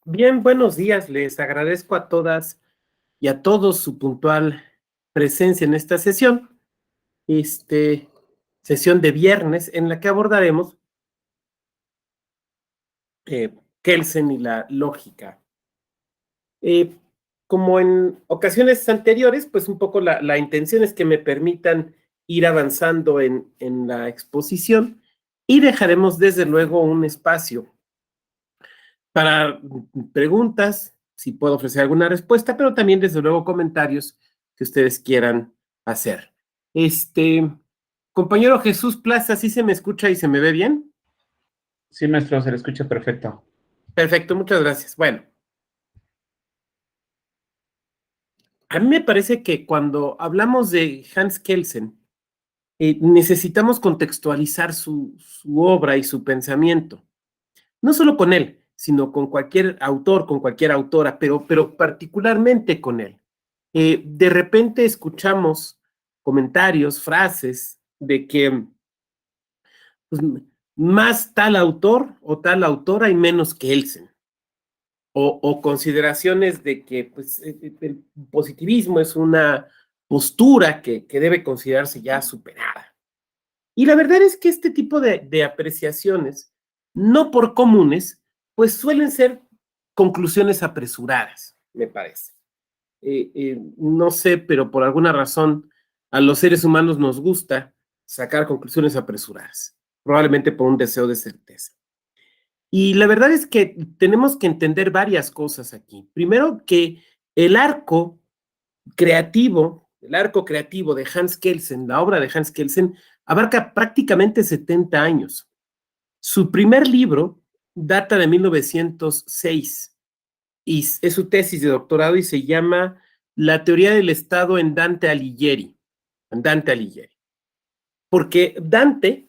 Bien, buenos días. Les agradezco a todas y a todos su puntual presencia en esta sesión, este, sesión de viernes, en la que abordaremos Kelsen y la lógica. Eh, Como en ocasiones anteriores, pues un poco la intención es que me permitan ir avanzando en la exposición y dejaremos desde luego un espacio para preguntas, si puedo ofrecer alguna respuesta, pero también desde luego comentarios que ustedes quieran hacer. Compañero Jesús Plaza, ¿sí se me escucha y se me ve bien? Sí, maestro, se le escucha perfecto. Perfecto, muchas gracias. Bueno, a mí me parece que cuando hablamos de Hans Kelsen, necesitamos contextualizar su obra y su pensamiento. No solo con él, sino con cualquier autor, con cualquier autora, pero particularmente con él. De repente escuchamos comentarios, frases de que pues, más tal autor o tal autora y menos que Kelsen. O consideraciones de que pues, el positivismo es una postura que debe considerarse ya superada. Y la verdad es que este tipo de apreciaciones, no por comunes, pues suelen ser conclusiones apresuradas, me parece. No sé, pero por alguna razón a los seres humanos nos gusta sacar conclusiones apresuradas, probablemente por un deseo de certeza. Y la verdad es que tenemos que entender varias cosas aquí. Primero, que el arco creativo de Hans Kelsen, la obra de Hans Kelsen, abarca prácticamente 70 años. Su primer libro data de 1906 y es su tesis de doctorado y se llama La teoría del Estado en Dante Alighieri. Dante Alighieri. Porque Dante,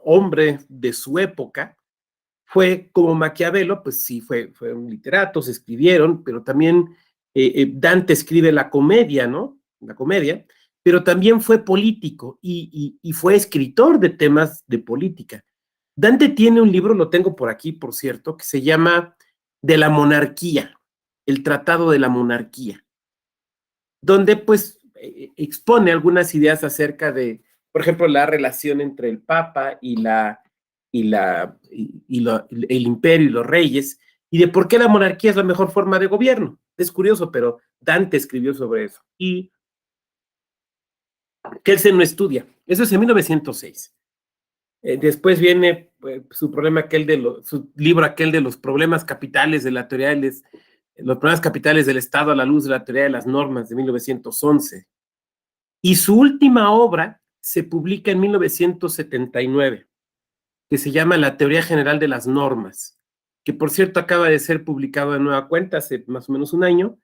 hombre de su época, fue como Maquiavelo, pues sí, fue un literato, se escribieron, pero también Dante escribe la comedia, ¿no? La comedia, pero también fue político y fue escritor de temas de política. Dante tiene un libro, lo tengo por aquí, por cierto, que se llama De la monarquía, el Tratado de la Monarquía, donde pues expone algunas ideas acerca de, por ejemplo, la relación entre el Papa el imperio y los reyes, y de por qué la monarquía es la mejor forma de gobierno. Es curioso, pero Dante escribió sobre eso. Y Kelsen no estudia. Eso es en 1906. Después viene su problema su libro aquel de los problemas capitales de la teoría los problemas capitales del Estado a la luz de la teoría de las normas de 1911. Y su última obra se publica en 1979, que se llama La teoría general de las normas, que por cierto acaba de ser publicado de nueva cuenta hace más o menos un año,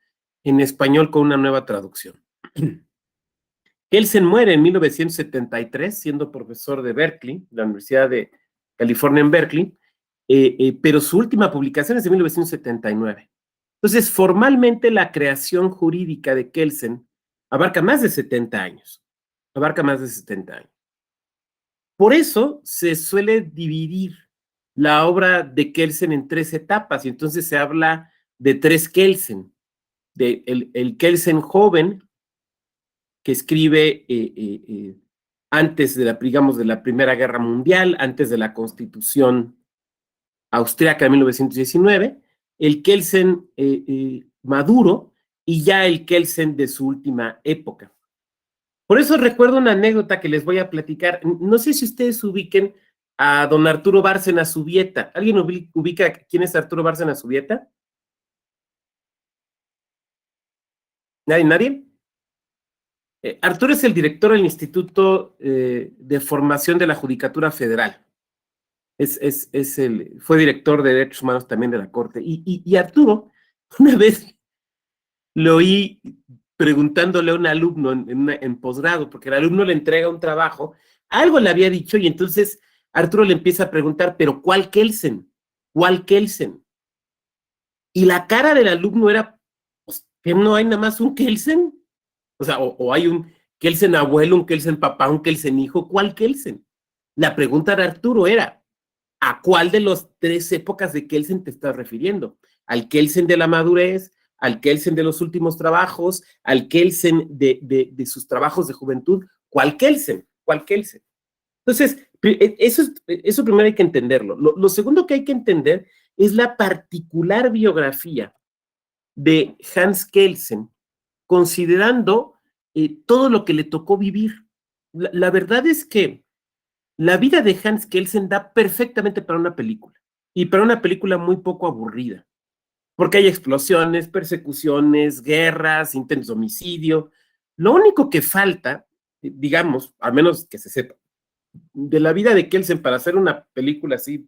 en español con una nueva traducción. Kelsen muere en 1973 siendo profesor de Berkeley, la Universidad de California en Berkeley, pero su última publicación es de 1979. Entonces, formalmente la creación jurídica de Kelsen abarca más de 70 años. Abarca más de 70 años. Por eso se suele dividir la obra de Kelsen en tres etapas, y entonces se habla de tres Kelsen. El Kelsen joven, que escribe antes de digamos, de la Primera Guerra Mundial, antes de la Constitución Austriaca de 1919, el Kelsen maduro y ya el Kelsen de su última época. Por eso recuerdo una anécdota que les voy a platicar. No sé si ustedes ubiquen a don Arturo Bárcena Zubieta. ¿Alguien ubica quién es Arturo Bárcena Zubieta? ¿Nadie? ¿Nadie? Arturo es el director del Instituto de Formación de la Judicatura Federal. Fue director de Derechos Humanos también de la Corte. Y Arturo, una vez lo oí preguntándole a un alumno en posgrado, porque el alumno le entrega un trabajo, algo le había dicho, y entonces Arturo le empieza a preguntar, pero ¿cuál Kelsen? ¿Cuál Kelsen? Y la cara del alumno era, pues, ¿que no hay nada más un Kelsen? O sea, o hay un Kelsen abuelo, un Kelsen papá, un Kelsen hijo, ¿cuál Kelsen? La pregunta de Arturo era, ¿A cuál de las tres épocas de Kelsen te estás refiriendo? ¿Al Kelsen de la madurez? ¿Al Kelsen de los últimos trabajos? ¿Al Kelsen de sus trabajos de juventud? ¿Cuál Kelsen? ¿Cuál Kelsen? Entonces, eso primero hay que entenderlo. Lo segundo que hay que entender es la particular biografía de Hans Kelsen, considerando todo lo que le tocó vivir. La verdad es que la vida de Hans Kelsen da perfectamente para una película, y para una película muy poco aburrida, porque hay explosiones, persecuciones, guerras, intentos de homicidio. Lo único que falta, digamos, al menos que se sepa, de la vida de Kelsen para hacer una película así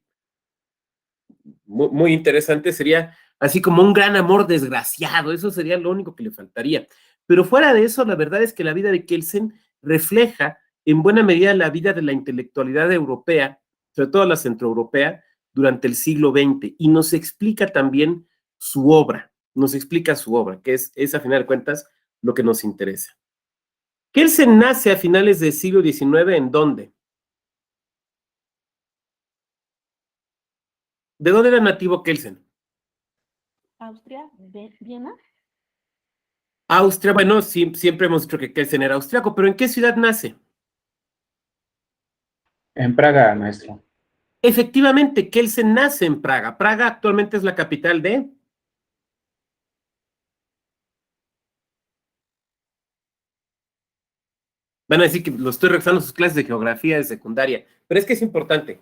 muy, muy interesante sería así como un gran amor desgraciado. Eso sería lo único que le faltaría. Pero fuera de eso, la verdad es que la vida de Kelsen refleja en buena medida la vida de la intelectualidad europea, sobre todo la centroeuropea, durante el siglo XX, y nos explica también su obra, que es a final de cuentas lo que nos interesa. Kelsen nace a finales del siglo XIX, ¿en dónde? ¿De dónde era nativo Kelsen? Austria, Viena. Austria, bueno, sí, siempre hemos dicho que Kelsen era austriaco, pero ¿en qué ciudad nace? En Praga, maestro. Efectivamente, Kelsen nace en Praga. Praga actualmente es la capital de... Van a decir que lo estoy regresando a sus clases de geografía de secundaria, pero es que es importante.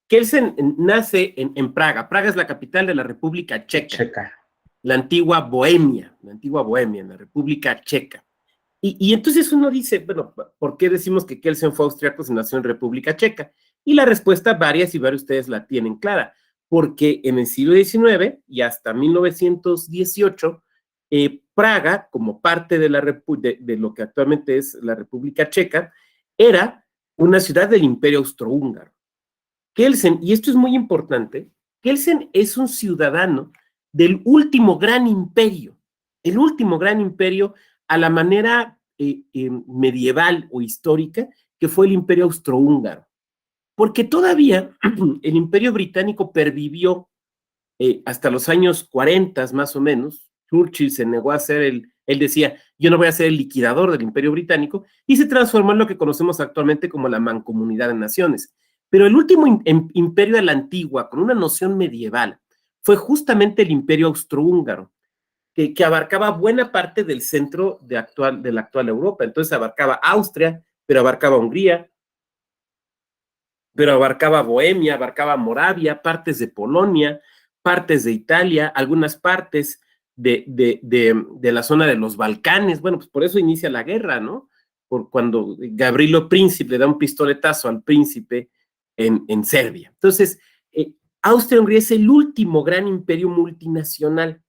Kelsen nace en Praga. Praga es la capital de la República Checa. La antigua Bohemia, en la República Checa. Y entonces uno dice, bueno, ¿por qué decimos que Kelsen fue austriaco si nació en República Checa? Y la respuesta, varios de ustedes la tienen clara, porque en el siglo XIX y hasta 1918, Praga, como parte de lo que actualmente es la República Checa, era una ciudad del Imperio Austrohúngaro. Kelsen, y esto es muy importante, Kelsen es un ciudadano del último gran imperio, el último gran imperio a la manera medieval o histórica que fue el Imperio Austrohúngaro. Porque todavía el Imperio Británico pervivió hasta los años 40 más o menos. Churchill se negó a ser él decía, yo no voy a ser el liquidador del Imperio Británico, y se transformó en lo que conocemos actualmente como la Mancomunidad de Naciones. Pero el último imperio de la antigua, con una noción medieval, fue justamente el Imperio Austrohúngaro, que abarcaba buena parte del centro de la actual Europa. Entonces abarcaba Austria, pero abarcaba Hungría, pero abarcaba Bohemia, abarcaba Moravia, partes de Polonia, partes de Italia, algunas partes de la zona de los Balcanes. Bueno, pues por eso inicia la guerra, ¿no? Por cuando Gavrilo Príncipe le da un pistoletazo al príncipe en Serbia. Entonces, Austria-Hungría es el último gran imperio multinacional.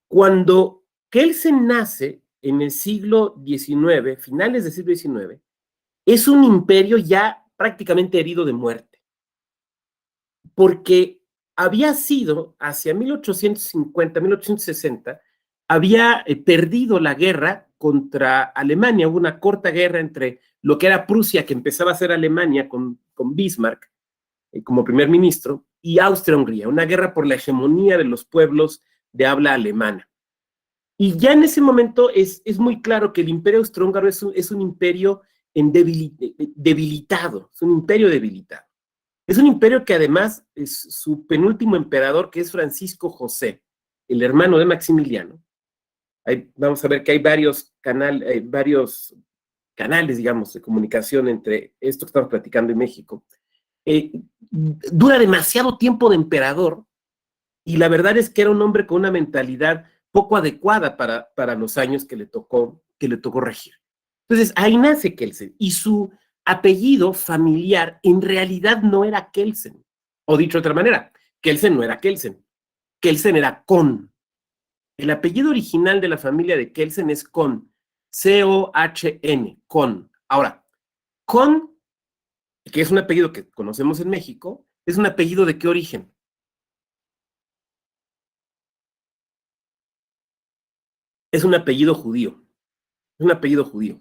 Cuando Kelsen nace en el siglo XIX, finales del siglo XIX, es un imperio ya prácticamente herido de muerte, porque había sido hacia 1850, 1860, había perdido la guerra contra Alemania. Hubo una corta guerra entre lo que era Prusia, que empezaba a ser Alemania con Bismarck como primer ministro, y Austria-Hungría, una guerra por la hegemonía de los pueblos de habla alemana. Y ya en ese momento es muy claro que el imperio austrohúngaro es un imperio debilitado, es un imperio debilitado. Es un imperio que además es su penúltimo emperador, que es Francisco José, el hermano de Maximiliano. Vamos a ver que hay varios canales, digamos, de comunicación entre esto que estamos platicando en México. Dura demasiado tiempo de emperador, y la verdad es que era un hombre con una mentalidad poco adecuada para los años que le tocó regir. Entonces, ahí nace Kelsen, y su apellido familiar en realidad no era Kelsen, o dicho de otra manera, Kelsen no era Kelsen era Kohn. El apellido original de la familia de Kelsen es Kohn, C-O-H-N, Kohn. Ahora, Kohn, que es un apellido que conocemos en México, es un apellido ¿de qué origen? Es un apellido judío. Es un apellido judío.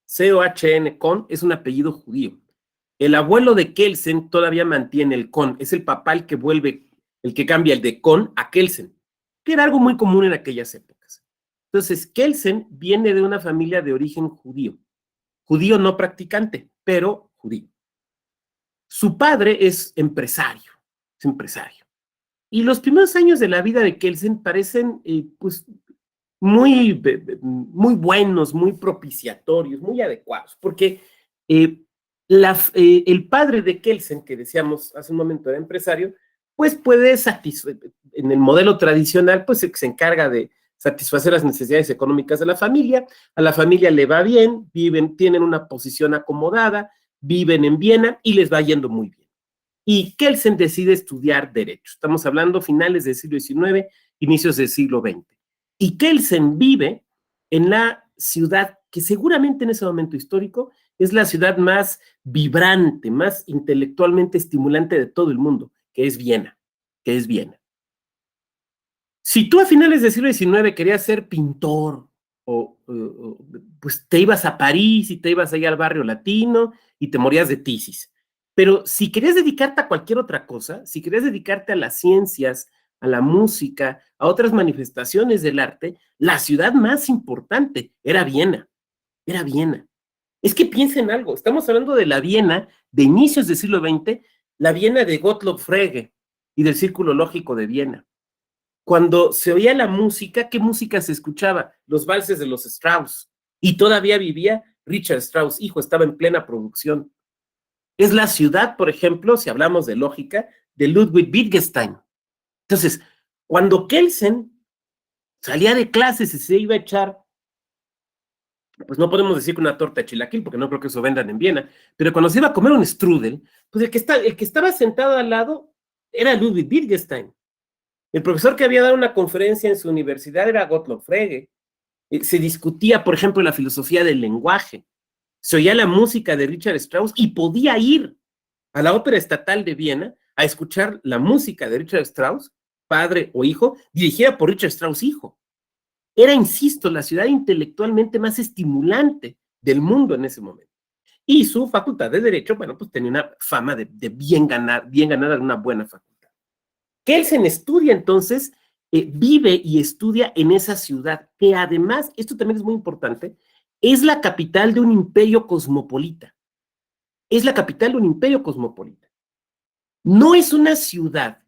C-O-H-N, Kohn, es un apellido judío. El abuelo de Kelsen todavía mantiene el con, es el papá el que vuelve, el que cambia el de con a Kelsen, que era algo muy común en aquellas épocas. Entonces, Kelsen viene de una familia de origen judío no practicante, pero judío. Su padre es empresario. Y los primeros años de la vida de Kelsen parecen, pues, muy buenos, muy propiciatorios, muy adecuados, porque el padre de Kelsen, que decíamos hace un momento era empresario, pues puede satisfacer, en el modelo tradicional, pues se encarga de satisfacer las necesidades económicas de la familia, a la familia le va bien, tienen una posición acomodada, viven en Viena y les va yendo muy bien. Y Kelsen decide estudiar Derecho. Estamos hablando finales del siglo XIX, inicios del siglo XX. Y Kelsen vive en la ciudad que seguramente en ese momento histórico es la ciudad más vibrante, más intelectualmente estimulante de todo el mundo, que es Viena. Si tú a finales del siglo XIX querías ser pintor, pues te ibas a París y te ibas allá al barrio latino y te morías de tisis. Pero si querías dedicarte a cualquier otra cosa, si querías dedicarte a las ciencias, a la música, a otras manifestaciones del arte, la ciudad más importante era Viena. Es que piensa en algo, estamos hablando de la Viena de inicios del siglo XX, la Viena de Gottlob Frege y del Círculo Lógico de Viena. Cuando se oía la música, ¿qué música se escuchaba? Los valses de los Strauss. Y todavía vivía Richard Strauss, hijo, estaba en plena producción. Es la ciudad, por ejemplo, si hablamos de lógica, de Ludwig Wittgenstein. Entonces, cuando Kelsen salía de clases y se iba a echar, pues no podemos decir que una torta de chilaquil, porque no creo que eso vendan en Viena, pero cuando se iba a comer un strudel, pues el que estaba sentado al lado era Ludwig Wittgenstein. El profesor que había dado una conferencia en su universidad era Gottlob Frege. Se discutía, por ejemplo, la filosofía del lenguaje. Se oía la música de Richard Strauss y podía ir a la Ópera Estatal de Viena a escuchar la música de Richard Strauss, padre o hijo, dirigida por Richard Strauss, hijo. Era, insisto, la ciudad intelectualmente más estimulante del mundo en ese momento. Y su facultad de Derecho, bueno, pues tenía una fama de bien ganada, una buena facultad. Kelsen estudia entonces, vive y estudia en esa ciudad, que además, esto también es muy importante, es la capital de un imperio cosmopolita. No es una ciudad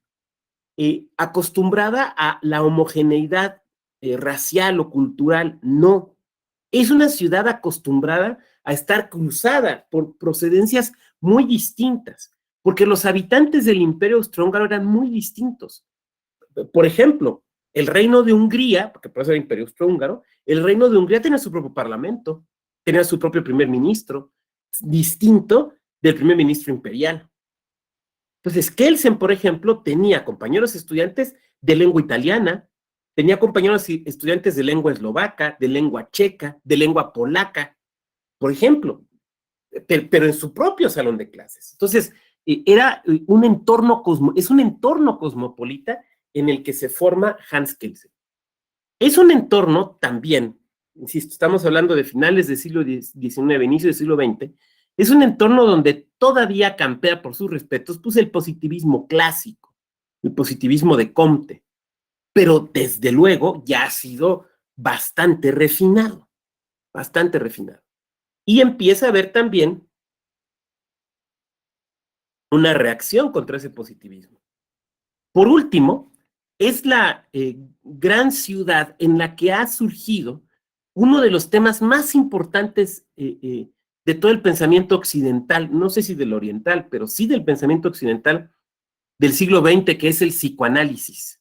acostumbrada a la homogeneidad racial o cultural, no. Es una ciudad acostumbrada a estar cruzada por procedencias muy distintas, porque los habitantes del Imperio Austrohúngaro eran muy distintos. Por ejemplo, el reino de Hungría, porque por eso era Imperio Austrohúngaro, el reino de Hungría tenía su propio parlamento, tenía su propio primer ministro, distinto del primer ministro imperial. Entonces, Kelsen, por ejemplo, tenía compañeros estudiantes de lengua italiana, tenía compañeros estudiantes de lengua eslovaca, de lengua checa, de lengua polaca, por ejemplo, pero en su propio salón de clases. Entonces, era un entorno cosmopolita en el que se forma Hans Kelsen. Es un entorno también, insisto, estamos hablando de finales del siglo XIX, inicio del siglo XX, es un entorno donde todavía campea por sus respetos, pues el positivismo clásico, el positivismo de Comte, pero desde luego ya ha sido bastante refinado. Y empieza a haber también una reacción contra ese positivismo. Por último, es la gran ciudad en la que ha surgido uno de los temas más importantes de todo el pensamiento occidental, no sé si del oriental, pero sí del pensamiento occidental del siglo XX, que es el psicoanálisis.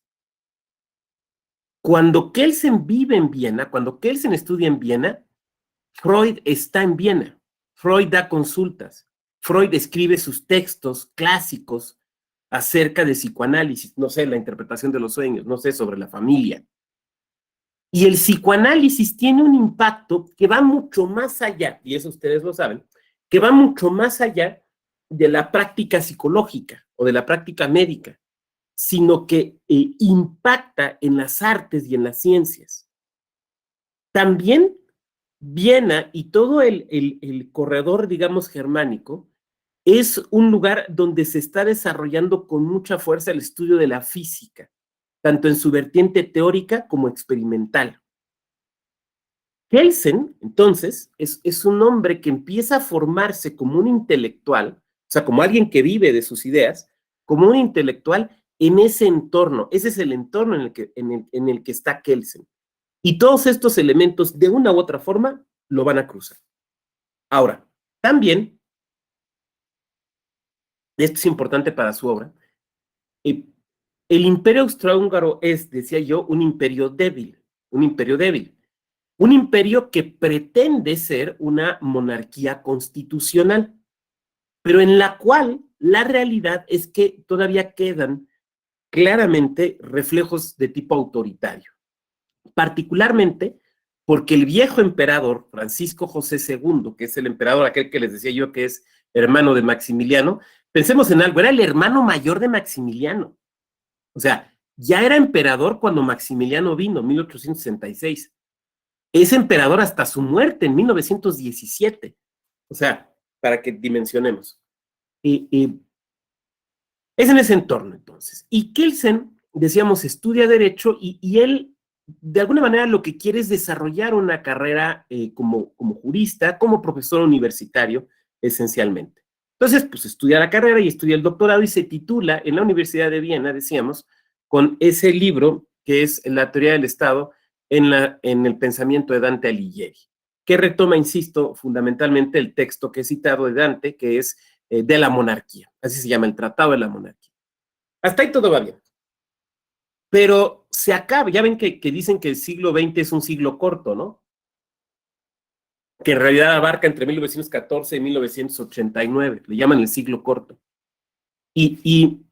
Cuando Kelsen vive en Viena, cuando Kelsen estudia en Viena, Freud está en Viena. Freud da consultas. Freud escribe sus textos clásicos acerca de psicoanálisis, no sé, la interpretación de los sueños, no sé, sobre la familia. Y el psicoanálisis tiene un impacto que va mucho más allá, y eso ustedes lo saben, que va mucho más allá de la práctica psicológica o de la práctica médica, sino que impacta en las artes y en las ciencias. También Viena y todo el corredor, digamos, germánico, es un lugar donde se está desarrollando con mucha fuerza el estudio de la física, tanto en su vertiente teórica como experimental. Kelsen, entonces, es un hombre que empieza a formarse como un intelectual, o sea, como alguien que vive de sus ideas, como un intelectual en ese entorno. Ese es el entorno en el que está Kelsen. Y todos estos elementos, de una u otra forma, lo van a cruzar. Ahora, también, esto es importante para su obra, el imperio austrohúngaro es, decía yo, un imperio débil, un imperio débil. Un imperio que pretende ser una monarquía constitucional, pero en la cual la realidad es que todavía quedan claramente reflejos de tipo autoritario, particularmente porque el viejo emperador Francisco José II, que es el emperador aquel que les decía yo que es hermano de Maximiliano, pensemos en algo, era el hermano mayor de Maximiliano, o sea, ya era emperador cuando Maximiliano vino, 1866. Es emperador hasta su muerte en 1917. O sea, para que dimensionemos. Es en ese entorno, entonces. Y Kelsen, decíamos, estudia Derecho y él, de alguna manera, lo que quiere es desarrollar una carrera como jurista, como profesor universitario, esencialmente. Entonces, pues estudia la carrera y estudia el doctorado y se titula en la Universidad de Viena, decíamos, con ese libro que es La teoría del Estado, en el pensamiento de Dante Alighieri, que retoma, insisto, fundamentalmente el texto que he citado de Dante, que es de la monarquía, así se llama, el Tratado de la Monarquía. Hasta ahí todo va bien. Pero se acaba, ya ven que dicen que el siglo XX es un siglo corto, ¿no? Que en realidad abarca entre 1914 y 1989, le llaman el siglo corto. Y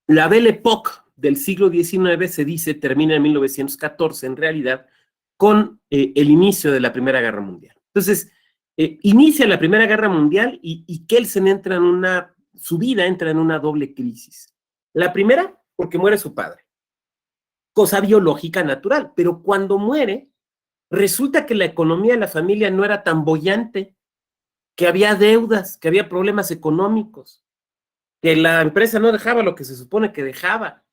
la Belle Époque del siglo XIX se dice termina en 1914, en realidad, con el inicio de la Primera Guerra Mundial. Entonces, inicia la Primera Guerra Mundial y Kelsen entra su vida entra en una doble crisis. La primera, porque muere su padre, cosa biológica natural, pero cuando muere, resulta que la economía de la familia no era tan boyante, que había deudas, que había problemas económicos, que la empresa no dejaba lo que se supone que dejaba.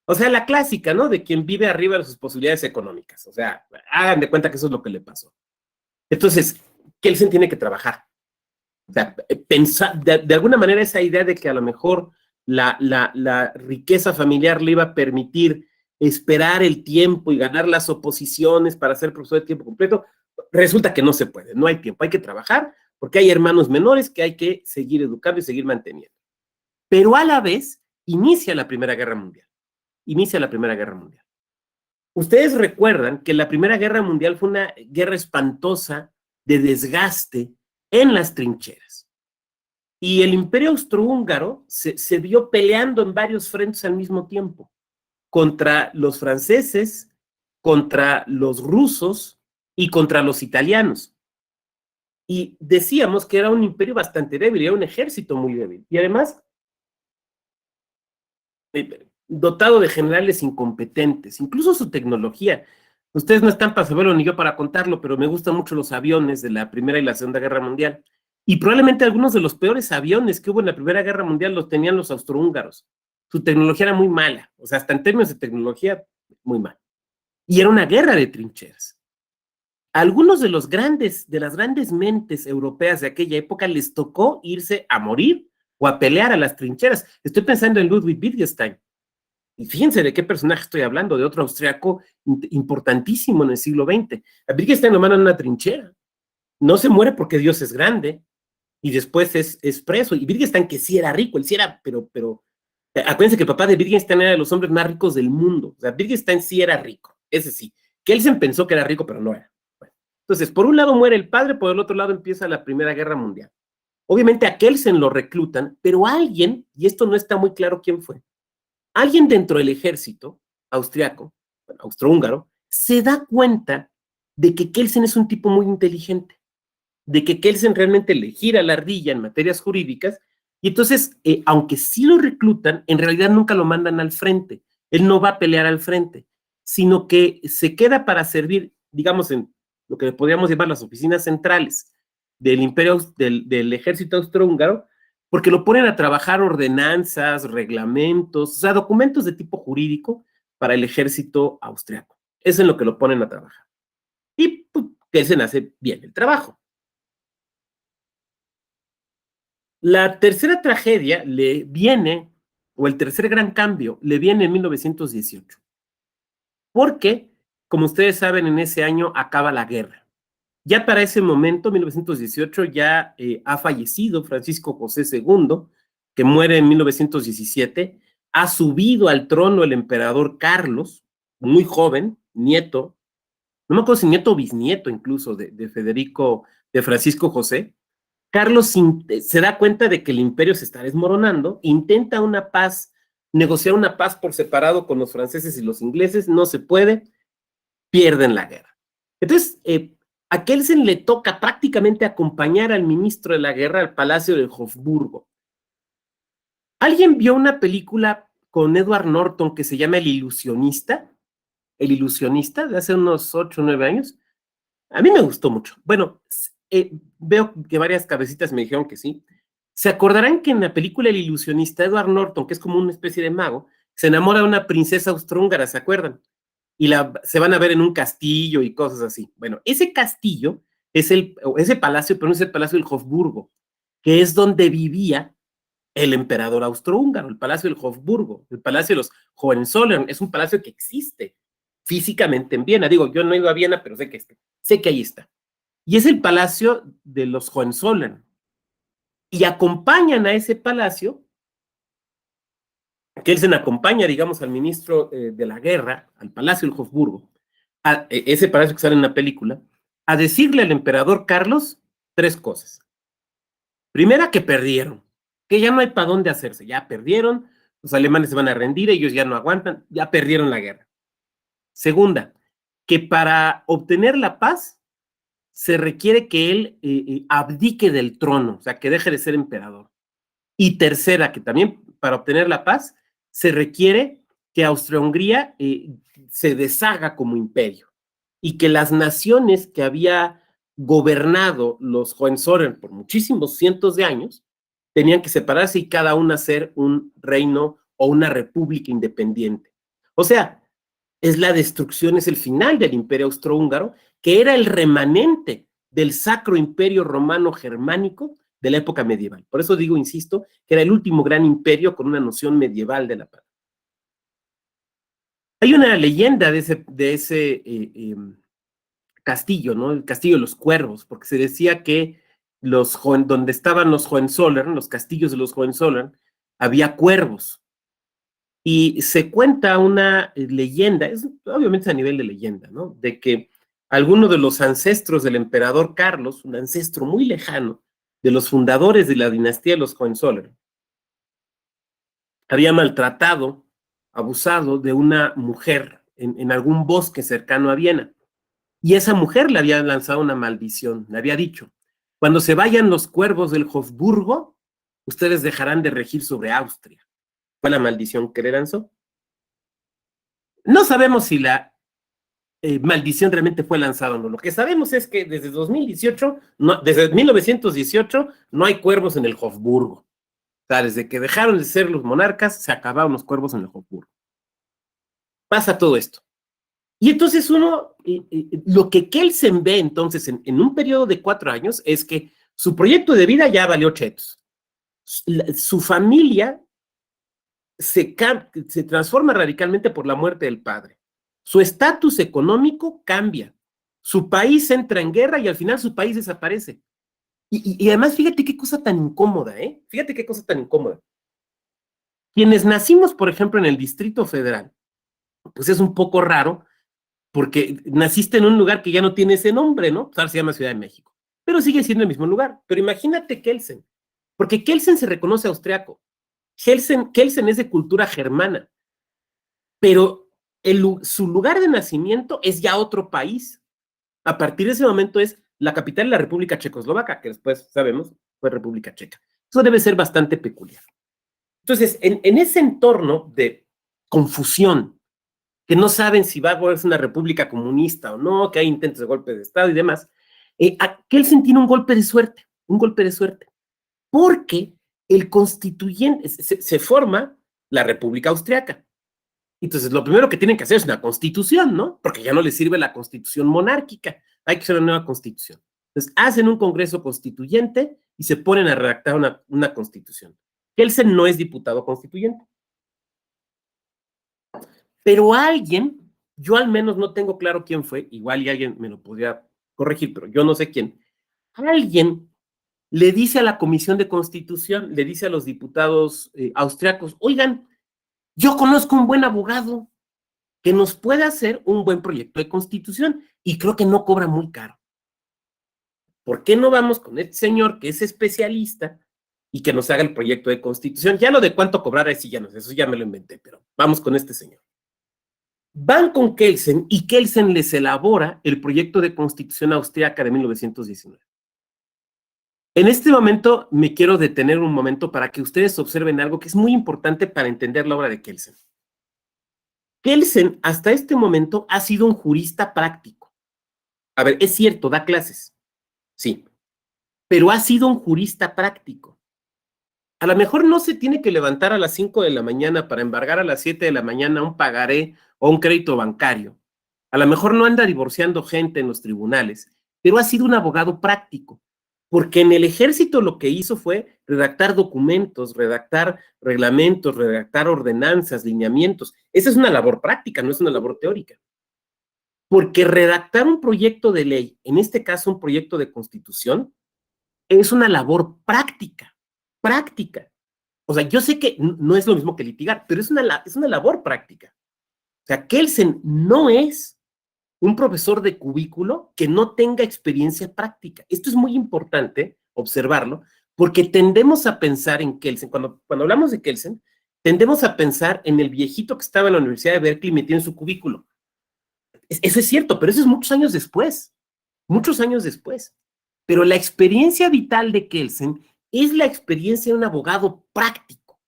O sea, la clásica, ¿no? De quien vive arriba de sus posibilidades económicas. O sea, hagan de cuenta que eso es lo que le pasó. Entonces, Kelsen tiene que trabajar. O sea, pensar, de alguna manera esa idea de que a lo mejor la riqueza familiar le iba a permitir esperar el tiempo y ganar las oposiciones para ser profesor de tiempo completo, resulta que no se puede, no hay tiempo, hay que trabajar porque hay hermanos menores que hay que seguir educando y seguir manteniendo. Pero a la vez inicia la Primera Guerra Mundial. Inicia la Primera Guerra Mundial. Ustedes recuerdan que la Primera Guerra Mundial fue una guerra espantosa de desgaste en las trincheras. Y el Imperio Austrohúngaro se vio peleando en varios frentes al mismo tiempo, contra los franceses, contra los rusos y contra los italianos. Y decíamos que era un imperio bastante débil, era un ejército muy débil. Y además, dotado de generales incompetentes, incluso su tecnología. Ustedes no están para saberlo ni yo para contarlo, pero me gustan mucho los aviones de la Primera y la Segunda Guerra Mundial. Y probablemente algunos de los peores aviones que hubo en la Primera Guerra Mundial los tenían los austrohúngaros. Su tecnología era muy mala, o sea, hasta en términos de tecnología, muy mal. Y era una guerra de trincheras. A algunos de las grandes mentes europeas de aquella época les tocó irse a morir o a pelear a las trincheras. Estoy pensando en Ludwig Wittgenstein. Y fíjense de qué personaje estoy hablando, de otro austriaco importantísimo en el siglo XX. A Wittgenstein lo mandan en una trinchera. No se muere porque Dios es grande y después es preso. Y Wittgenstein, que sí era rico, él sí era, pero acuérdense que el papá de Wittgenstein era de los hombres más ricos del mundo. O sea, Wittgenstein sí era rico, ese sí. Kelsen pensó que era rico, pero no era. Bueno, entonces, por un lado muere el padre, por el otro lado empieza la Primera Guerra Mundial. Obviamente a Kelsen lo reclutan, pero alguien, y esto no está muy claro quién fue, alguien dentro del ejército austriaco, bueno, austrohúngaro, se da cuenta de que Kelsen es un tipo muy inteligente, de que Kelsen realmente le gira la ardilla en materias jurídicas, y entonces, aunque sí lo reclutan, en realidad nunca lo mandan al frente, él no va a pelear al frente, sino que se queda para servir, digamos, en lo que podríamos llamar las oficinas centrales del imperio, del ejército austrohúngaro, porque lo ponen a trabajar ordenanzas, reglamentos, o sea, documentos de tipo jurídico para el ejército austriaco. Es en lo que lo ponen a trabajar. Y pues, Kelsen hace bien el trabajo. La tercera tragedia le viene, o el tercer gran cambio, le viene en 1918. Porque, como ustedes saben, en ese año acaba la guerra. Ya para ese momento, 1918, ya ha fallecido Francisco José II, que muere en 1917. Ha subido al trono el emperador Carlos, muy joven, nieto, no me acuerdo si nieto o bisnieto incluso de Federico, de Francisco José. Carlos se da cuenta de que el imperio se está desmoronando, intenta una paz, negociar una paz por separado con los franceses y los ingleses, no se puede, pierden la guerra. Entonces, a Kelsen le toca prácticamente acompañar al ministro de la guerra al Palacio de Hofburgo. ¿Alguien vio una película con Edward Norton que se llama El Ilusionista? El Ilusionista, de hace unos 8 o 9 años. A mí me gustó mucho. Bueno, veo que varias cabecitas me dijeron que sí. Se acordarán que en la película El Ilusionista, Edward Norton, que es como una especie de mago, se enamora de una princesa austrohúngara, ¿se acuerdan? Y se van a ver en un castillo y cosas así. Bueno, ese castillo es ese palacio, pero no es el Palacio del Hofburgo, que es donde vivía el emperador austrohúngaro, el Palacio del Hofburgo, el Palacio de los Hohenzollern. Es un palacio que existe físicamente en Viena. Digo, yo no he ido a Viena, pero sé que ahí está. Y es el Palacio de los Hohenzollern. Y acompañan a ese palacio, Kelsen acompaña, digamos, al ministro de la guerra, al Palacio del Hofburgo, a ese palacio que sale en la película, a decirle al emperador Carlos 3 cosas. Primera, que perdieron, que ya no hay para dónde hacerse, ya perdieron, los alemanes se van a rendir, ellos ya no aguantan, ya perdieron la guerra. Segunda, que para obtener la paz se requiere que él abdique del trono, o sea, que deje de ser emperador. Y tercera, que también para obtener la paz se requiere que Austria-Hungría se deshaga como imperio y que las naciones que había gobernado los Hohenzollern por muchísimos cientos de años tenían que separarse y cada una ser un reino o una república independiente. O sea, es la destrucción, es el final del imperio austrohúngaro, que era el remanente del Sacro Imperio Romano Germánico de la época medieval. Por eso digo, insisto, que era el último gran imperio con una noción medieval de la paz. Hay una leyenda de ese castillo, ¿no? El castillo de los cuervos, porque se decía que donde estaban los Hohenzollern, los castillos de los Hohenzollern, había cuervos. Y se cuenta una leyenda, obviamente a nivel de leyenda, ¿no? De que alguno de los ancestros del emperador Carlos, un ancestro muy lejano, de los fundadores de la dinastía de los Hohenzollern, había maltratado, abusado de una mujer en algún bosque cercano a Viena. Y esa mujer le había lanzado una maldición, le había dicho, cuando se vayan los cuervos del Hofburgo, ustedes dejarán de regir sobre Austria. Fue la maldición que le lanzó. No sabemos si la maldición realmente fue lanzada o no. Lo que sabemos es que desde 2018, desde 1918, no hay cuervos en el Hofburgo. O sea, desde que dejaron de ser los monarcas, se acabaron los cuervos en el Hofburgo. Pasa todo esto. Y entonces lo que Kelsen ve entonces en un periodo de 4 años es que su proyecto de vida ya valió chetos. Su familia se transforma radicalmente por la muerte del padre. Su estatus económico cambia. Su país entra en guerra y al final su país desaparece. Y además, fíjate qué cosa tan incómoda, ¿eh? Fíjate qué cosa tan incómoda. Quienes nacimos, por ejemplo, en el Distrito Federal, pues es un poco raro, porque naciste en un lugar que ya no tiene ese nombre, ¿no? Pues ahora se llama Ciudad de México, pero sigue siendo el mismo lugar. Pero imagínate Kelsen, porque Kelsen se reconoce austriaco. Kelsen es de cultura germana, pero su lugar de nacimiento es ya otro país. A partir de ese momento es la capital de la República Checoslovaca, que después sabemos fue República Checa. Eso debe ser bastante peculiar. Entonces, en ese entorno de confusión, que no saben si va a volverse una república comunista o no, que hay intentos de golpe de Estado y demás, Kelsen tiene un golpe de suerte, porque el constituyente, se forma la República Austriaca. Entonces, lo primero que tienen que hacer es una constitución, ¿no? Porque ya no les sirve la constitución monárquica, hay que hacer una nueva constitución. Entonces, hacen un congreso constituyente y se ponen a redactar una constitución. Kelsen no es diputado constituyente. Pero alguien, yo al menos no tengo claro quién fue, igual y alguien me lo podría corregir, pero yo no sé quién. Alguien le dice a la Comisión de Constitución, le dice a los diputados austriacos, oigan, yo conozco un buen abogado que nos puede hacer un buen proyecto de constitución y creo que no cobra muy caro. ¿Por qué no vamos con este señor que es especialista y que nos haga el proyecto de constitución? Ya lo de cuánto cobrar, ahí sí ya no sé, eso ya me lo inventé, pero vamos con este señor. Van con Kelsen y Kelsen les elabora el proyecto de constitución austriaca de 1919. En este momento me quiero detener un momento para que ustedes observen algo que es muy importante para entender la obra de Kelsen. Kelsen hasta este momento ha sido un jurista práctico. A ver, es cierto, da clases, sí, pero ha sido un jurista práctico. A lo mejor no se tiene que levantar a las 5 de la mañana para embargar a las 7 de la mañana un pagaré o un crédito bancario. A lo mejor no anda divorciando gente en los tribunales, pero ha sido un abogado práctico, porque en el ejército lo que hizo fue redactar documentos, redactar reglamentos, redactar ordenanzas, lineamientos. Esa es una labor práctica, no es una labor teórica. Porque redactar un proyecto de ley, en este caso un proyecto de constitución, es una labor práctica, práctica. O sea, yo sé que no es lo mismo que litigar, pero es una labor práctica. O sea, Kelsen no es un profesor de cubículo que no tenga experiencia práctica. Esto es muy importante observarlo, porque tendemos a pensar en Kelsen, cuando hablamos de Kelsen, tendemos a pensar en el viejito que estaba en la Universidad de Berkeley metido en su cubículo. Eso es cierto, pero eso es muchos años después. Pero la experiencia vital de Kelsen es la experiencia de un abogado práctico,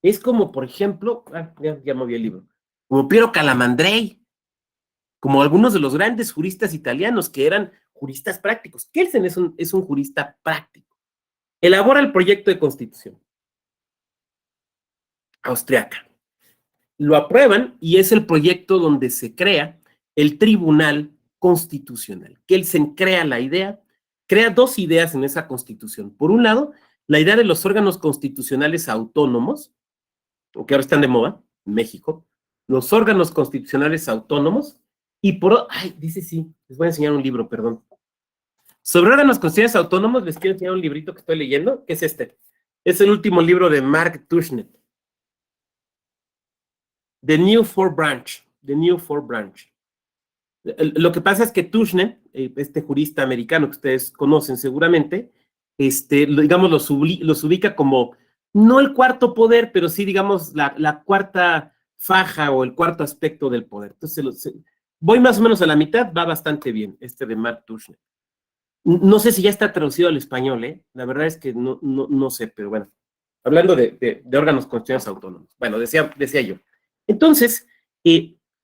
Es como, por ejemplo, ya moví el libro, como Piero Calamandrei, como algunos de los grandes juristas italianos que eran juristas prácticos. Kelsen es un jurista práctico. Elabora el proyecto de constitución austriaca. Lo aprueban y es el proyecto donde se crea el Tribunal Constitucional. Kelsen crea la idea, crea dos ideas en esa constitución. Por un lado, la idea de los órganos constitucionales autónomos, que ahora están de moda en México, los órganos constitucionales autónomos, y dice sí, les voy a enseñar un libro, perdón. Sobre órganos constitucionales autónomos, les quiero enseñar un librito que estoy leyendo, que es este. Es el último libro de Mark Tushnet. The New Four Branch. Lo que pasa es que Tushnet, este jurista americano que ustedes conocen seguramente, digamos, los ubica como, no el cuarto poder, pero sí, digamos, la cuarta faja o el cuarto aspecto del poder. Entonces, voy más o menos a la mitad, va bastante bien, de Mark Tushnet. No sé si ya está traducido al español, La verdad es que no sé, pero bueno, hablando de órganos constitucionales autónomos. Bueno, decía yo. Entonces,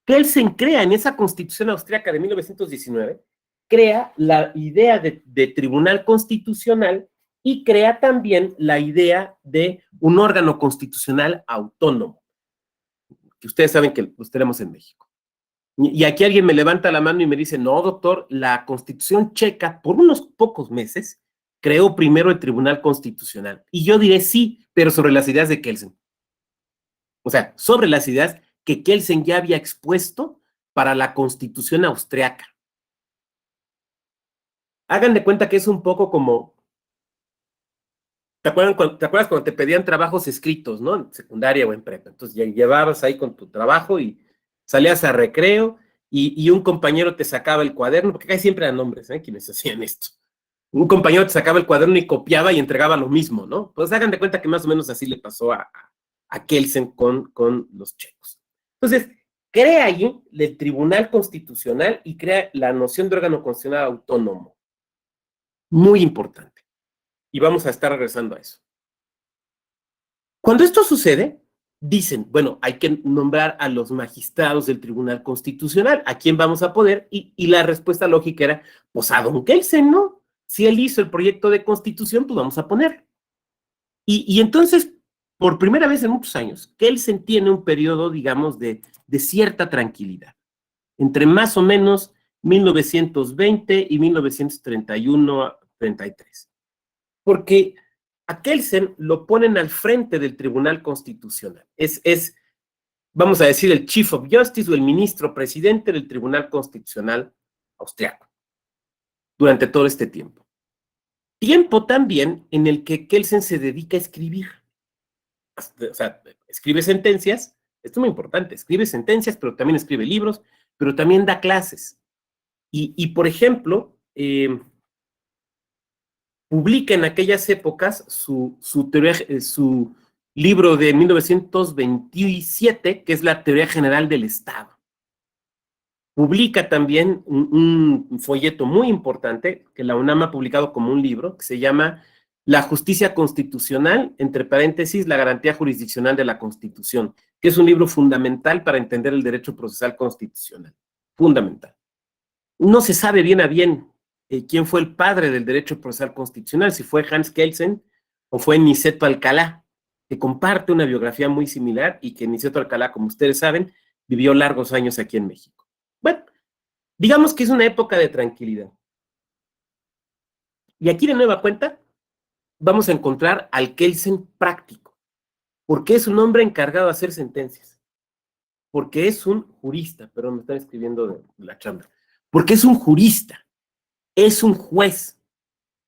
Kelsen crea en esa Constitución Austriaca de 1919, crea la idea de tribunal constitucional y crea también la idea de un órgano constitucional autónomo, que ustedes saben que los tenemos en México. Y aquí alguien me levanta la mano y me dice, no, doctor, la Constitución checa, por unos pocos meses, creó primero el Tribunal Constitucional. Y yo diré sí, pero sobre las ideas de Kelsen. O sea, sobre las ideas que Kelsen ya había expuesto para la Constitución austriaca. Hagan de cuenta que es un poco como, ¿te acuerdas cuando te pedían trabajos escritos, ¿no? En secundaria o en prepa. Entonces ya llevabas ahí con tu trabajo y salías a recreo y un compañero te sacaba el cuaderno, porque casi siempre eran hombres, quienes hacían esto. Un compañero te sacaba el cuaderno y copiaba y entregaba lo mismo, ¿no? Pues hagan de cuenta que más o menos así le pasó a Kelsen con los checos. Entonces, crea allí el Tribunal Constitucional y crea la noción de órgano constitucional autónomo. Muy importante. Y vamos a estar regresando a eso. Cuando esto sucede, dicen, bueno, hay que nombrar a los magistrados del Tribunal Constitucional. ¿A quién vamos a poner? Y la respuesta lógica era, pues a don Kelsen, ¿no? si él hizo el proyecto de constitución, pues vamos a ponerlo. Y entonces, por primera vez en muchos años, Kelsen tiene un periodo, digamos, de cierta tranquilidad, entre más o menos 1920 y 1931-33. Porque a Kelsen lo ponen al frente del Tribunal Constitucional. Vamos a decir, el Chief of Justice o el ministro presidente del Tribunal Constitucional austriaco durante todo este tiempo. Tiempo también en el que Kelsen se dedica a escribir. O sea, escribe sentencias, esto es muy importante, escribe sentencias, pero también escribe libros, pero también da clases. Y por ejemplo, publica en aquellas épocas su libro de 1927, que es la Teoría General del Estado. Publica también un folleto muy importante que la UNAM ha publicado como un libro, que se llama La Justicia Constitucional, entre paréntesis, la garantía jurisdiccional de la Constitución, que es un libro fundamental para entender el derecho procesal constitucional. Fundamental. No se sabe bien a bien quién fue el padre del derecho procesal constitucional, si fue Hans Kelsen o fue Niceto Alcalá, que comparte una biografía muy similar y que Niceto Alcalá, como ustedes saben, vivió largos años aquí en México. Bueno, digamos que es una época de tranquilidad. Y aquí de nueva cuenta vamos a encontrar al Kelsen práctico, porque es un hombre encargado de hacer sentencias, porque es un jurista, perdón, me están escribiendo de la chamba, porque es un jurista, es un juez.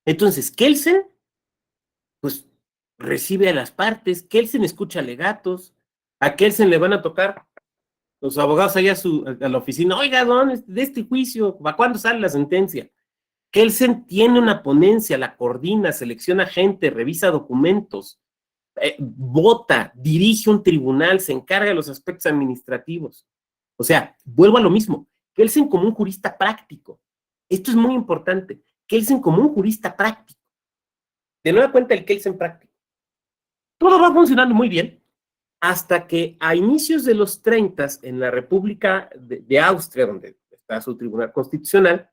Entonces, Kelsen, pues, recibe a las partes, Kelsen escucha alegatos, a Kelsen le van a tocar los abogados allá a la oficina, oiga, don, de este juicio, ¿para cuándo sale la sentencia? Kelsen tiene una ponencia, la coordina, selecciona gente, revisa documentos, vota, dirige un tribunal, se encarga de los aspectos administrativos. O sea, vuelvo a lo mismo, Kelsen como un jurista práctico. Esto es muy importante, Kelsen como un jurista práctico. De nueva cuenta, el Kelsen práctico. Todo va funcionando muy bien, hasta que a inicios de los 30, en la República de Austria, donde está su tribunal constitucional,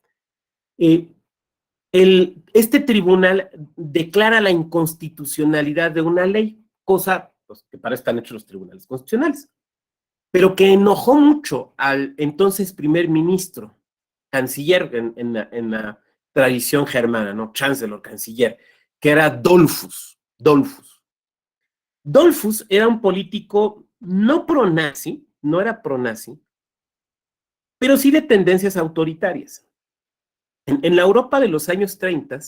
este tribunal declara la inconstitucionalidad de una ley, cosa pues, que para eso están hechos los tribunales constitucionales, pero que enojó mucho al entonces primer ministro, canciller en la tradición germana, ¿no? Chancellor, canciller, que era Dollfuss. Dollfuss era un político no pro-nazi, no era pro-nazi, pero sí de tendencias autoritarias. En la Europa de los años 30,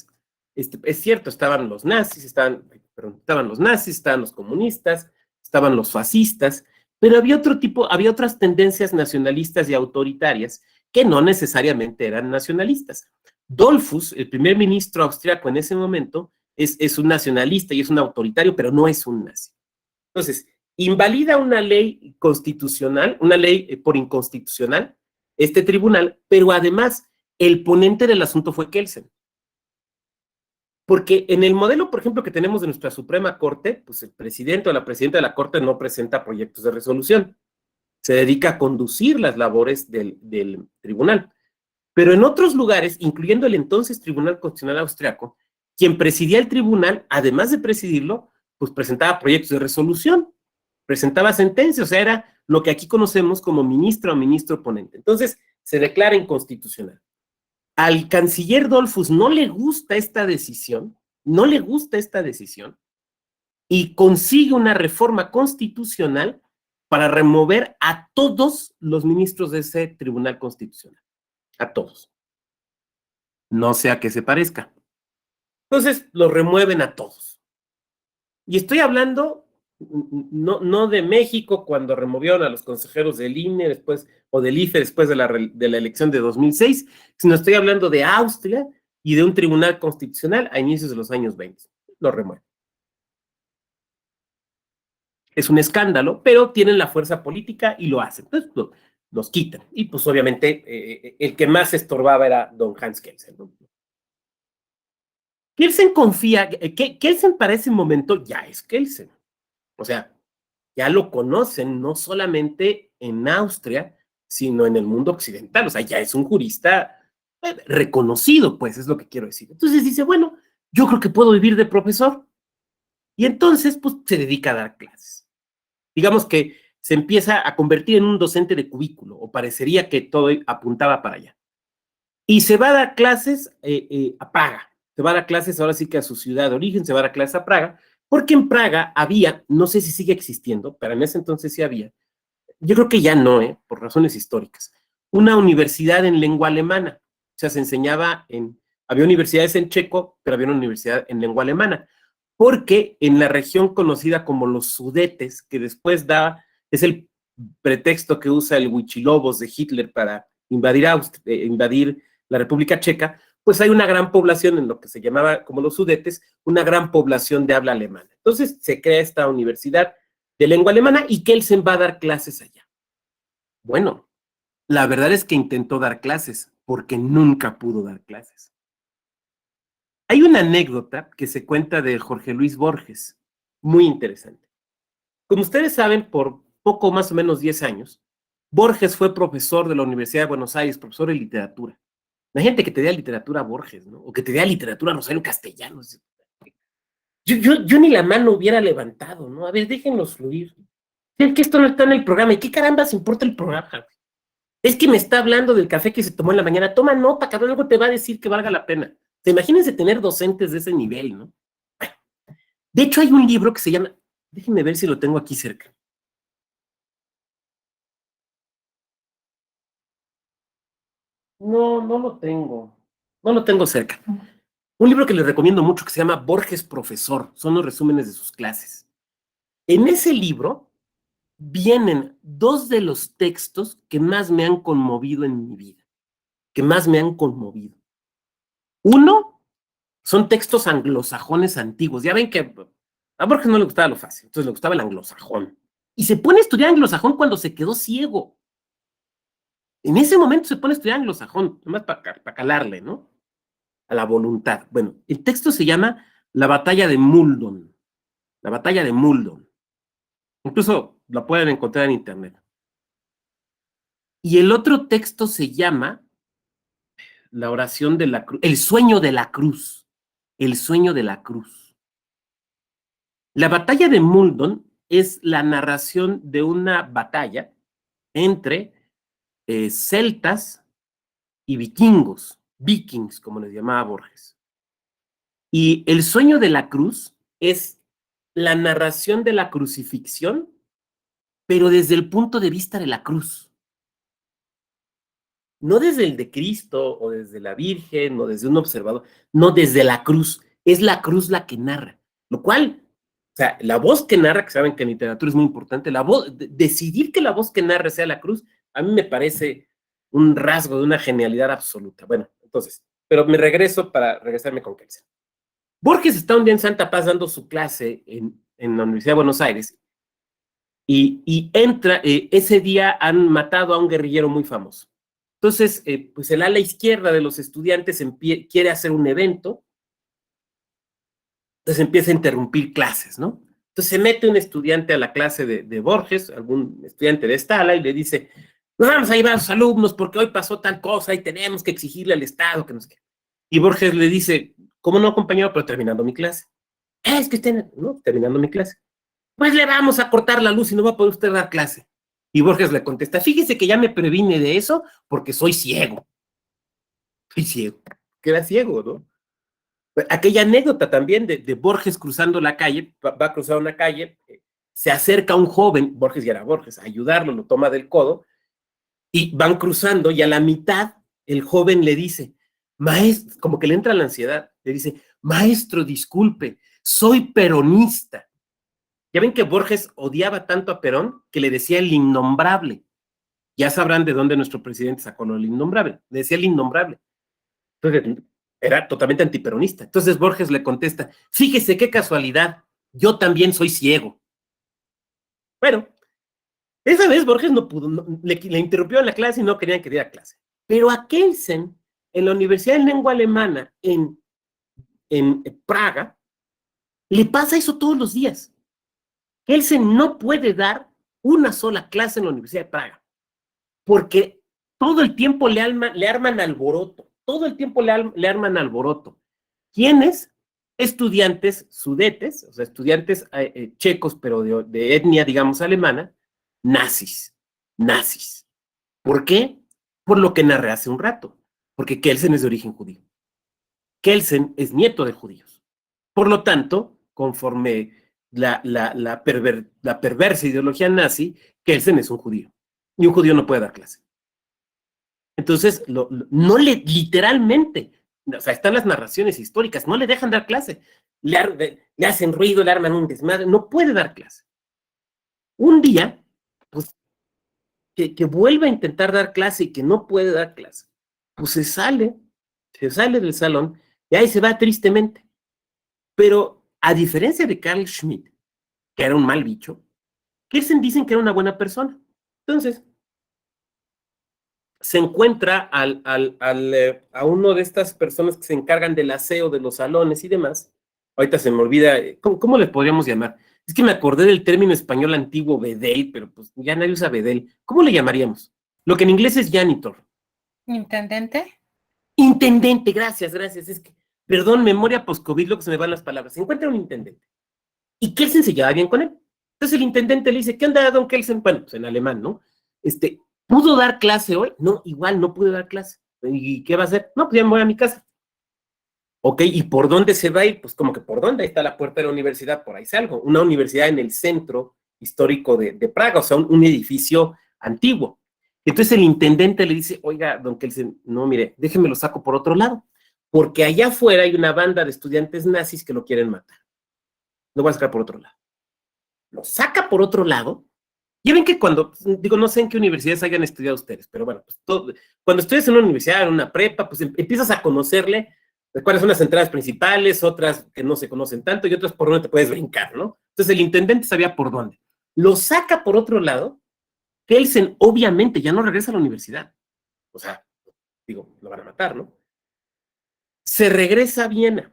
es cierto, estaban los nazis, estaban los comunistas, estaban los fascistas, pero había otras tendencias nacionalistas y autoritarias que no necesariamente eran nacionalistas. Dollfuss, el primer ministro austriaco en ese momento, es un nacionalista y es un autoritario, pero no es un nazi. Entonces, invalida una ley constitucional, una ley por inconstitucional, este tribunal, pero además el ponente del asunto fue Kelsen. Porque en el modelo, por ejemplo, que tenemos de nuestra Suprema Corte, pues el presidente o la presidenta de la Corte no presenta proyectos de resolución. Se dedica a conducir las labores del tribunal. Pero en otros lugares, incluyendo el entonces Tribunal Constitucional Austriaco, quien presidía el tribunal, además de presidirlo, pues presentaba proyectos de resolución, presentaba sentencias, o sea, era lo que aquí conocemos como ministro o ministro ponente. Entonces, se declara inconstitucional. Al canciller Dollfuss no le gusta esta decisión, y consigue una reforma constitucional para remover a todos los ministros de ese tribunal constitucional. A todos. No sé a qué se parezca. Entonces, los remueven a todos. Y estoy hablando no de México cuando removieron a los consejeros del INE después, o del IFE después de la elección de 2006, sino estoy hablando de Austria y de un tribunal constitucional a inicios de los años 20. Lo remueven. Es un escándalo, pero tienen la fuerza política y lo hacen. Entonces, los quitan. Y pues obviamente el que más estorbaba era don Hans Kelsen, ¿no? Kelsen confía, Kelsen para ese momento ya es Kelsen. O sea, ya lo conocen no solamente en Austria, sino en el mundo occidental. O sea, ya es un jurista reconocido, pues, es lo que quiero decir. Entonces dice, bueno, yo creo que puedo vivir de profesor. Y entonces, pues, se dedica a dar clases. Digamos que se empieza a convertir en un docente de cubículo, o parecería que todo apuntaba para allá. Y se va a dar clases a Praga. Se va a dar clases ahora sí que a su ciudad de origen, se va a dar clases a Praga, porque en Praga había, no sé si sigue existiendo, pero en ese entonces sí había, yo creo que ya no, por razones históricas, una universidad en lengua alemana. O sea, se enseñaba había universidades en checo, pero había una universidad en lengua alemana, porque en la región conocida como los Sudetes, que después es el pretexto que usa el Huichilobos de Hitler para invadir la República Checa, pues hay una gran población en lo que se llamaba como los Sudetes, una gran población de habla alemana. Entonces se crea esta universidad de lengua alemana y Kelsen va a dar clases allá. Bueno, la verdad es que intentó dar clases, porque nunca pudo dar clases. Hay una anécdota que se cuenta de Jorge Luis Borges, muy interesante. Como ustedes saben, por poco más o menos 10 años, Borges fue profesor de la Universidad de Buenos Aires, profesor de literatura. Imagínate que te dé literatura Borges, ¿no? O que te dé literatura Rosario Castellanos. Yo ni la mano hubiera levantado, ¿no? A ver, déjenlos fluir. Es que esto no está en el programa. ¿Y qué carambas importa el programa? Es que me está hablando del café que se tomó en la mañana. Toma nota, cabrón, algo te va a decir que valga la pena. Imagínense tener docentes de ese nivel, ¿no? De hecho, hay un libro que se llama, déjenme ver si lo tengo aquí cerca. No, no lo tengo. No lo tengo cerca. Un libro que les recomiendo mucho que se llama Borges Profesor. Son los resúmenes de sus clases. En ese libro vienen dos de los textos que más me han conmovido en mi vida. Que más me han conmovido. Uno, son textos anglosajones antiguos. Ya ven que a Borges no le gustaba lo fácil, entonces le gustaba el anglosajón. Y se pone a estudiar anglosajón cuando se quedó ciego. En ese momento se pone a estudiar anglosajón, nomás para calarle, ¿no? A la voluntad. Bueno, el texto se llama La batalla de Muldon. La batalla de Muldon. Incluso la pueden encontrar en internet. Y el otro texto se llama La oración de la cruz, El sueño de la cruz. El sueño de la cruz. La batalla de Muldon es la narración de una batalla entre celtas y vikings, como les llamaba Borges. Y el sueño de la cruz es la narración de la crucifixión, pero desde el punto de vista de la cruz. No desde el de Cristo, o desde la Virgen, o desde un observador, no, desde la cruz. Es la cruz la que narra, lo cual, o sea, la voz que narra, que saben que en literatura es muy importante, decidir que la voz que narra sea la cruz, a mí me parece un rasgo de una genialidad absoluta. Bueno, entonces, pero me regreso para regresarme con Kelsen. Borges está un día en Santa Paz dando su clase en la Universidad de Buenos Aires y entra, ese día han matado a un guerrillero muy famoso. Entonces, pues el ala izquierda de los estudiantes quiere hacer un evento, entonces empieza a interrumpir clases, ¿no? Entonces se mete un estudiante a la clase de Borges, algún estudiante de esta ala, y le dice, nos vamos a llevar a los alumnos porque hoy pasó tal cosa y tenemos que exigirle al Estado que nos... Y Borges le dice, ¿cómo no, compañero? Pero terminando mi clase. Es que usted, ¿no? Terminando mi clase. Pues le vamos a cortar la luz y no va a poder usted dar clase. Y Borges le contesta, fíjese que ya me previne de eso porque soy ciego. Soy ciego. Que era ciego, ¿no? Aquella anécdota también de Borges cruzando la calle, va a cruzar una calle, se acerca un joven, Borges ya era Borges, a ayudarlo, lo toma del codo, y van cruzando, y a la mitad el joven le dice, maestro, como que le entra la ansiedad, le dice, maestro, disculpe, soy peronista. Ya ven que Borges odiaba tanto a Perón que le decía el innombrable. Ya sabrán de dónde nuestro presidente sacó el innombrable. Le decía el innombrable. Entonces, era totalmente antiperonista. Entonces Borges le contesta, fíjese qué casualidad, yo también soy ciego. Bueno, esa vez Borges no pudo, le interrumpió en la clase y no querían que diera clase. Pero a Kelsen, en la Universidad de Lengua Alemana, en Praga, le pasa eso todos los días. Kelsen no puede dar una sola clase en la Universidad de Praga, porque todo el tiempo le arman alboroto, todo el tiempo le arman alboroto. ¿Quiénes? Estudiantes sudetes, o sea, estudiantes checos, pero de etnia, digamos, alemana, nazis. ¿Por qué? Por lo que narré hace un rato, porque Kelsen es de origen judío. Kelsen es nieto de judíos. Por lo tanto, conforme la perversa ideología nazi, Kelsen es un judío. Y un judío no puede dar clase. Entonces, literalmente, o sea, están las narraciones históricas, no le dejan dar clase. Le hacen ruido, le arman un desmadre, no puede dar clase. Un día, pues, que vuelve a intentar dar clase y que no puede dar clase, pues se sale del salón y ahí se va tristemente. Pero a diferencia de Carl Schmitt, que era un mal bicho, Kelsen dicen que era una buena persona. Entonces, se encuentra a uno de estas personas que se encargan del aseo de los salones y demás. Ahorita se me olvida, ¿cómo le podríamos llamar? Es que me acordé del término español antiguo, bedel, pero pues ya nadie usa bedel. ¿Cómo le llamaríamos? Lo que en inglés es janitor. ¿Intendente? Intendente, gracias. Es que, perdón, memoria post-COVID, lo que se me van las palabras. Se encuentra un intendente. Y Kelsen se lleva bien con él. Entonces el intendente le dice, ¿qué onda, don Kelsen? Bueno, pues en alemán, ¿no? ¿Pudo dar clase hoy? No, igual no pude dar clase. ¿Y qué va a hacer? No, pues ya me voy a mi casa. Ok, ¿y por dónde se va a ir? Pues como que por dónde, ahí está la puerta de la universidad, por ahí salgo. Una universidad en el centro histórico de Praga, o sea, un edificio antiguo. Entonces el intendente le dice, oiga, don Kelsen, no, mire, déjeme lo saco por otro lado, porque allá afuera hay una banda de estudiantes nazis que lo quieren matar. Lo voy a sacar por otro lado. Lo saca por otro lado. Ya ven que cuando, digo, no sé en qué universidades hayan estudiado ustedes, pero bueno, pues cuando estudias en una universidad, en una prepa, pues empiezas a conocerle cuáles son las entradas principales, otras que no se conocen tanto y otras por donde te puedes brincar, ¿no? Entonces el intendente sabía por dónde. Lo saca por otro lado, Kelsen obviamente ya no regresa a la universidad. O sea, digo, lo van a matar, ¿no? Se regresa a Viena,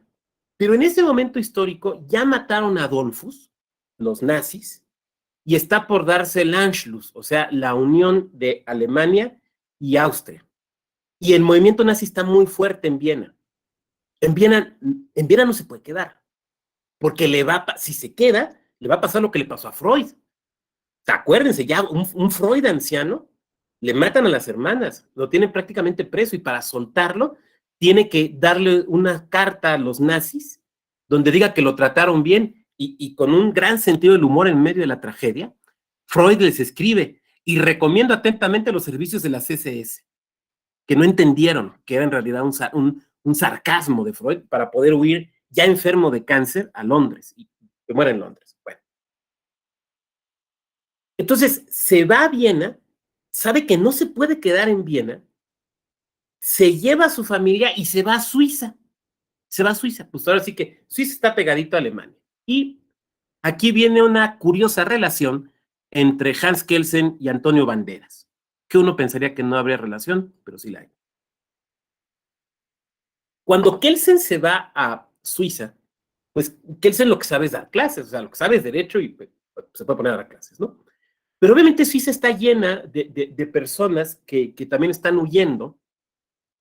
pero en ese momento histórico ya mataron a Adolfus, los nazis, y está por darse el Anschluss, o sea, la unión de Alemania y Austria. Y el movimiento nazi está muy fuerte en Viena. En Viena no se puede quedar, porque si se queda, le va a pasar lo que le pasó a Freud. O sea, acuérdense, ya un Freud anciano, le matan a las hermanas, lo tienen prácticamente preso, y para soltarlo, tiene que darle una carta a los nazis, donde diga que lo trataron bien, y con un gran sentido del humor en medio de la tragedia, Freud les escribe y recomienda atentamente los servicios de las SS, que no entendieron que era en realidad un sarcasmo de Freud para poder huir ya enfermo de cáncer a Londres y que muera en Londres. Bueno. Entonces se va a Viena, sabe que no se puede quedar en Viena, se lleva a su familia y se va a Suiza. Pues ahora sí que Suiza está pegadito a Alemania. Y aquí viene una curiosa relación entre Hans Kelsen y Antonio Banderas, que uno pensaría que no habría relación, pero sí la hay. Cuando Kelsen se va a Suiza, pues Kelsen lo que sabe es dar clases, o sea, lo que sabe es derecho y pues, se puede poner a dar clases, ¿no? Pero obviamente Suiza está llena de personas que también están huyendo,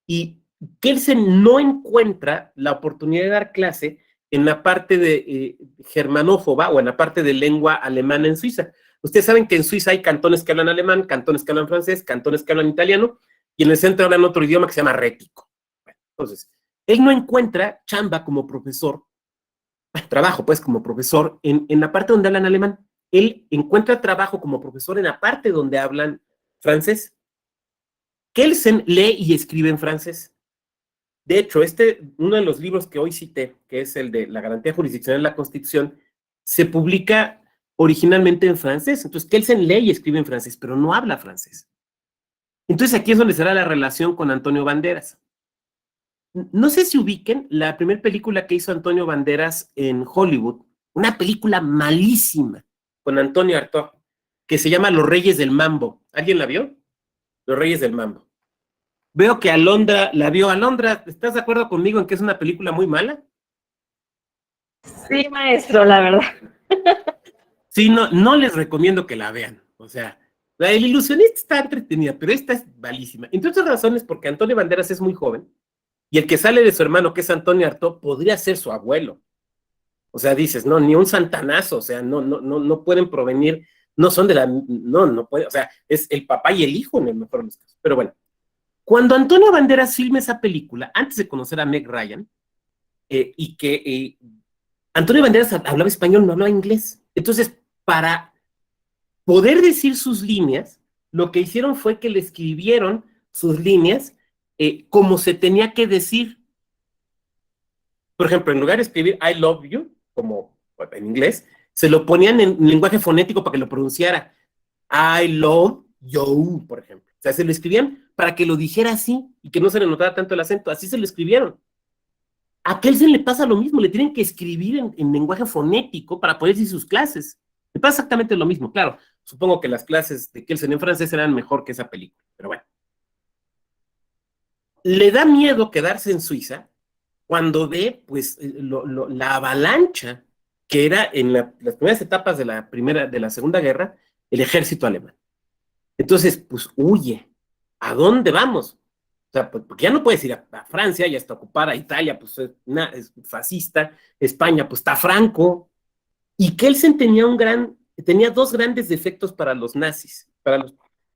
y Kelsen no encuentra la oportunidad de dar clase en la parte de germanófoba o en la parte de lengua alemana en Suiza. Ustedes saben que en Suiza hay cantones que hablan alemán, cantones que hablan francés, cantones que hablan italiano, y en el centro hablan otro idioma que se llama rético. Bueno, entonces, él no encuentra chamba como profesor, trabajo pues como profesor en la parte donde hablan alemán. Él encuentra trabajo como profesor en la parte donde hablan francés. Kelsen lee y escribe en francés. De hecho, uno de los libros que hoy cité, que es el de La garantía jurisdiccional de la Constitución, se publica originalmente en francés. Entonces, Kelsen lee y escribe en francés, pero no habla francés. Entonces, aquí es donde será la relación con Antonio Banderas. No sé si ubiquen la primera película que hizo Antonio Banderas en Hollywood, una película malísima con Antonio Artaud, que se llama Los Reyes del Mambo. ¿Alguien la vio? Los Reyes del Mambo. Veo que Alondra la vio. Alondra, ¿estás de acuerdo conmigo en que es una película muy mala? Sí, maestro, la verdad. Sí, no les recomiendo que la vean. O sea, El Ilusionista está entretenida, pero esta es malísima. Entre otras razones, porque Antonio Banderas es muy joven Y el que sale de su hermano, que es Antonio Artaud, podría ser su abuelo. O sea, dices, no, ni un santanazo, o sea, no pueden provenir, no son de la, no puede, o sea, es el papá y el hijo en el mejor de los casos. Pero bueno, cuando Antonio Banderas filma esa película, antes de conocer a Meg Ryan, y que Antonio Banderas hablaba español, no hablaba inglés. Entonces, para poder decir sus líneas, lo que hicieron fue que le escribieron sus líneas como se tenía que decir. Por ejemplo, en lugar de escribir I love you, como en inglés, se lo ponían en lenguaje fonético para que lo pronunciara. I love you, por ejemplo. O sea, se lo escribían para que lo dijera así y que no se le notara tanto el acento. Así se lo escribieron. A Kelsen le pasa lo mismo, le tienen que escribir en lenguaje fonético para poder decir sus clases. Le pasa exactamente lo mismo. Claro, supongo que las clases de Kelsen en francés eran mejor que esa película, pero bueno. Le da miedo quedarse en Suiza cuando ve, pues, la avalancha que era en las primeras etapas de la Segunda Guerra, el ejército alemán. Entonces, pues, huye. ¿A dónde vamos? O sea, porque ya no puedes ir a Francia, ya está ocupada Italia, pues es fascista, España, pues está Franco. Y Kelsen tenía dos grandes defectos para los nazis,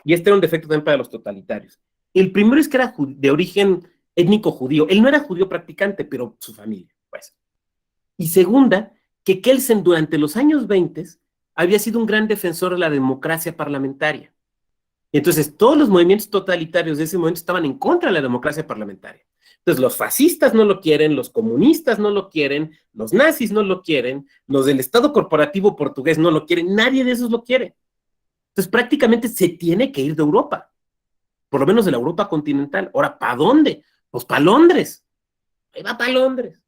y este era un defecto también para los totalitarios. El primero es que era de origen étnico judío. Él no era judío practicante, pero su familia, pues. Y segunda, que Kelsen durante los años 20 había sido un gran defensor de la democracia parlamentaria. Entonces, todos los movimientos totalitarios de ese momento estaban en contra de la democracia parlamentaria. Entonces, los fascistas no lo quieren, los comunistas no lo quieren, los nazis no lo quieren, los del Estado corporativo portugués no lo quieren, nadie de esos lo quiere. Entonces, prácticamente se tiene que ir de Europa, por lo menos de la Europa continental. Ahora, ¿para dónde? Pues para Londres. Ahí va para Londres.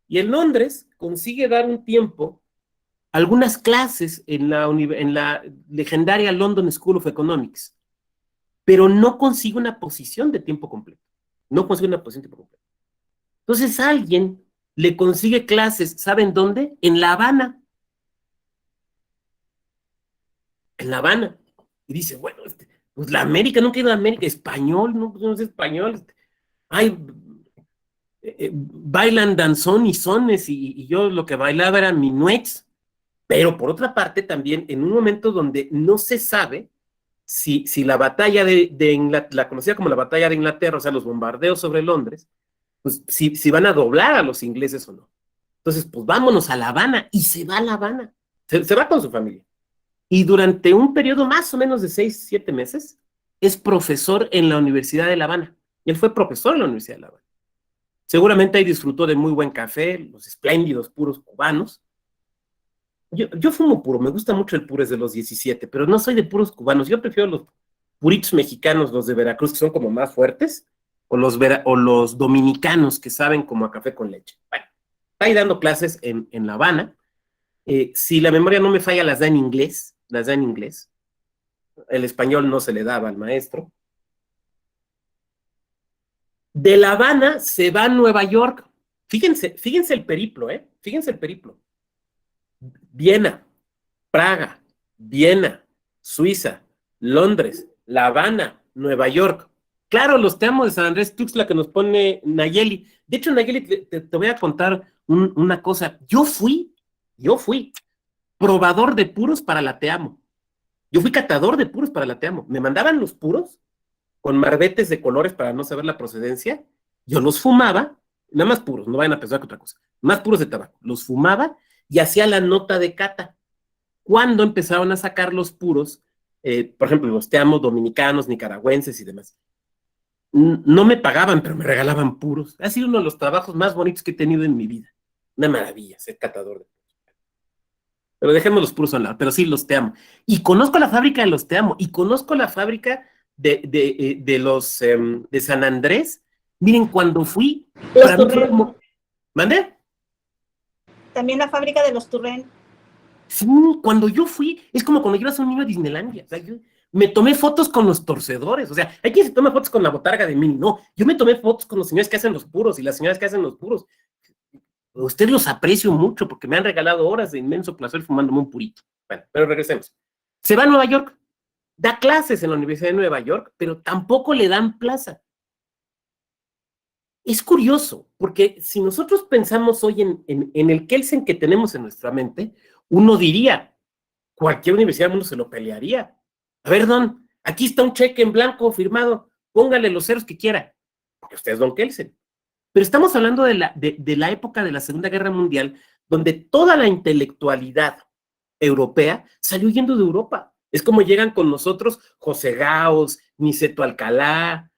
Y en Londres consigue dar un tiempo algunas clases en la legendaria London School of Economics, pero no consigue una posición de tiempo completo. No consigue una posición de tiempo completo. Entonces alguien le consigue clases, ¿saben dónde? En La Habana. En La Habana. Y dice, bueno, pues la América, nunca he ido a América, español, no es español. Ay, bailan danzón y sones, y yo lo que bailaba eran minuets. Pero por otra parte también en un momento donde no se sabe si la batalla de Inglaterra, la conocida como la batalla de Inglaterra, o sea, los bombardeos sobre Londres, pues si van a doblar a los ingleses o no. Entonces, pues vámonos a La Habana, y se va a La Habana, se va con su familia. Y durante un periodo más o menos de 6, 7 meses, es profesor en la Universidad de La Habana. Él fue profesor en la Universidad de La Habana. Seguramente ahí disfrutó de muy buen café, los espléndidos puros cubanos. Yo fumo puro, me gusta mucho el puro desde los 17, pero no soy de puros cubanos. Yo prefiero los puritos mexicanos, los de Veracruz, que son como más fuertes, o los dominicanos, que saben como a café con leche. Bueno, está ahí dando clases en La Habana. Si la memoria no me falla, las da en inglés. El español no se le daba al maestro. De La Habana se va a Nueva York. Fíjense el periplo, Fíjense el periplo. Viena, Praga, Viena, Suiza, Londres, La Habana, Nueva York. Claro, los te amo de San Andrés Tuxtla que nos pone Nayeli. De hecho, Nayeli, te voy a contar una cosa. Yo fui probador de puros para la Te Amo. Yo fui catador de puros para la Te Amo. Me mandaban los puros con marbetes de colores para no saber la procedencia. Yo los fumaba, nada más puros, no vayan a pensar que otra cosa. Más puros de tabaco. Los fumaba y hacía la nota de cata. Cuando empezaron a sacar los puros, por ejemplo, los Te Amo dominicanos, nicaragüenses y demás, no me pagaban, pero me regalaban puros. Ha sido uno de los trabajos más bonitos que he tenido en mi vida. Una maravilla ser catador de puros. Pero dejemos los puros a un lado, pero sí los Te Amo. Y conozco la fábrica de los Te Amo, y conozco la fábrica de los de San Andrés. Miren, cuando fui, para mí fue como... ¿Mande? También la fábrica de los Turren. Sí, cuando yo fui, es como cuando llevas a un niño a Disneylandia. O sea, yo me tomé fotos con los torcedores. O sea, hay quien se toma fotos con la botarga de Minnie. No, yo me tomé fotos con los señores que hacen los puros y las señoras que hacen los puros. A ustedes los aprecio mucho porque me han regalado horas de inmenso placer fumándome un purito. Bueno, pero regresemos. Se va a Nueva York, da clases en la Universidad de Nueva York, pero tampoco le dan plaza. es curioso, porque si nosotros pensamos hoy en el Kelsen que tenemos en nuestra mente, uno diría, cualquier universidad del mundo se lo pelearía. A ver, don, aquí está un cheque en blanco firmado, póngale los ceros que quiera, porque usted es don Kelsen. Pero estamos hablando de la época de la Segunda Guerra Mundial, donde toda la intelectualidad europea salió yendo de Europa. Es como llegan con nosotros José Gaos, Niceto Alcalá,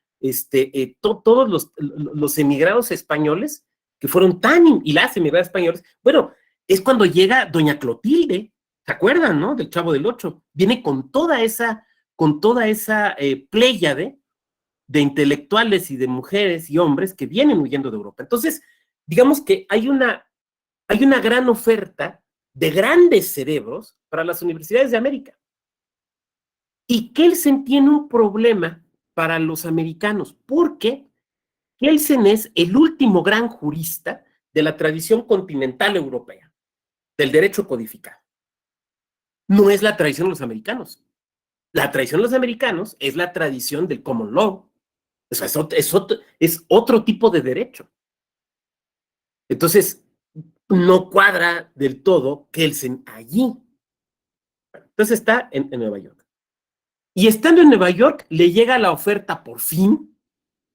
todos los emigrados españoles que fueron y las emigradas españoles. Bueno, es cuando llega doña Clotilde, ¿se acuerdan, no? Del Chavo del Ocho. Viene con toda esa pléyade de intelectuales y de mujeres y hombres que vienen huyendo de Europa. Entonces, digamos que hay una gran oferta de grandes cerebros para las universidades de América. Y Kelsen tiene un problema para los americanos, porque Kelsen es el último gran jurista de la tradición continental europea, del derecho codificado. No es la tradición de los americanos. La tradición de los americanos es la tradición del common law. O sea, es otro tipo de derecho. Entonces, no cuadra del todo Kelsen allí. Entonces está en Nueva York. Y estando en Nueva York, le llega la oferta por fin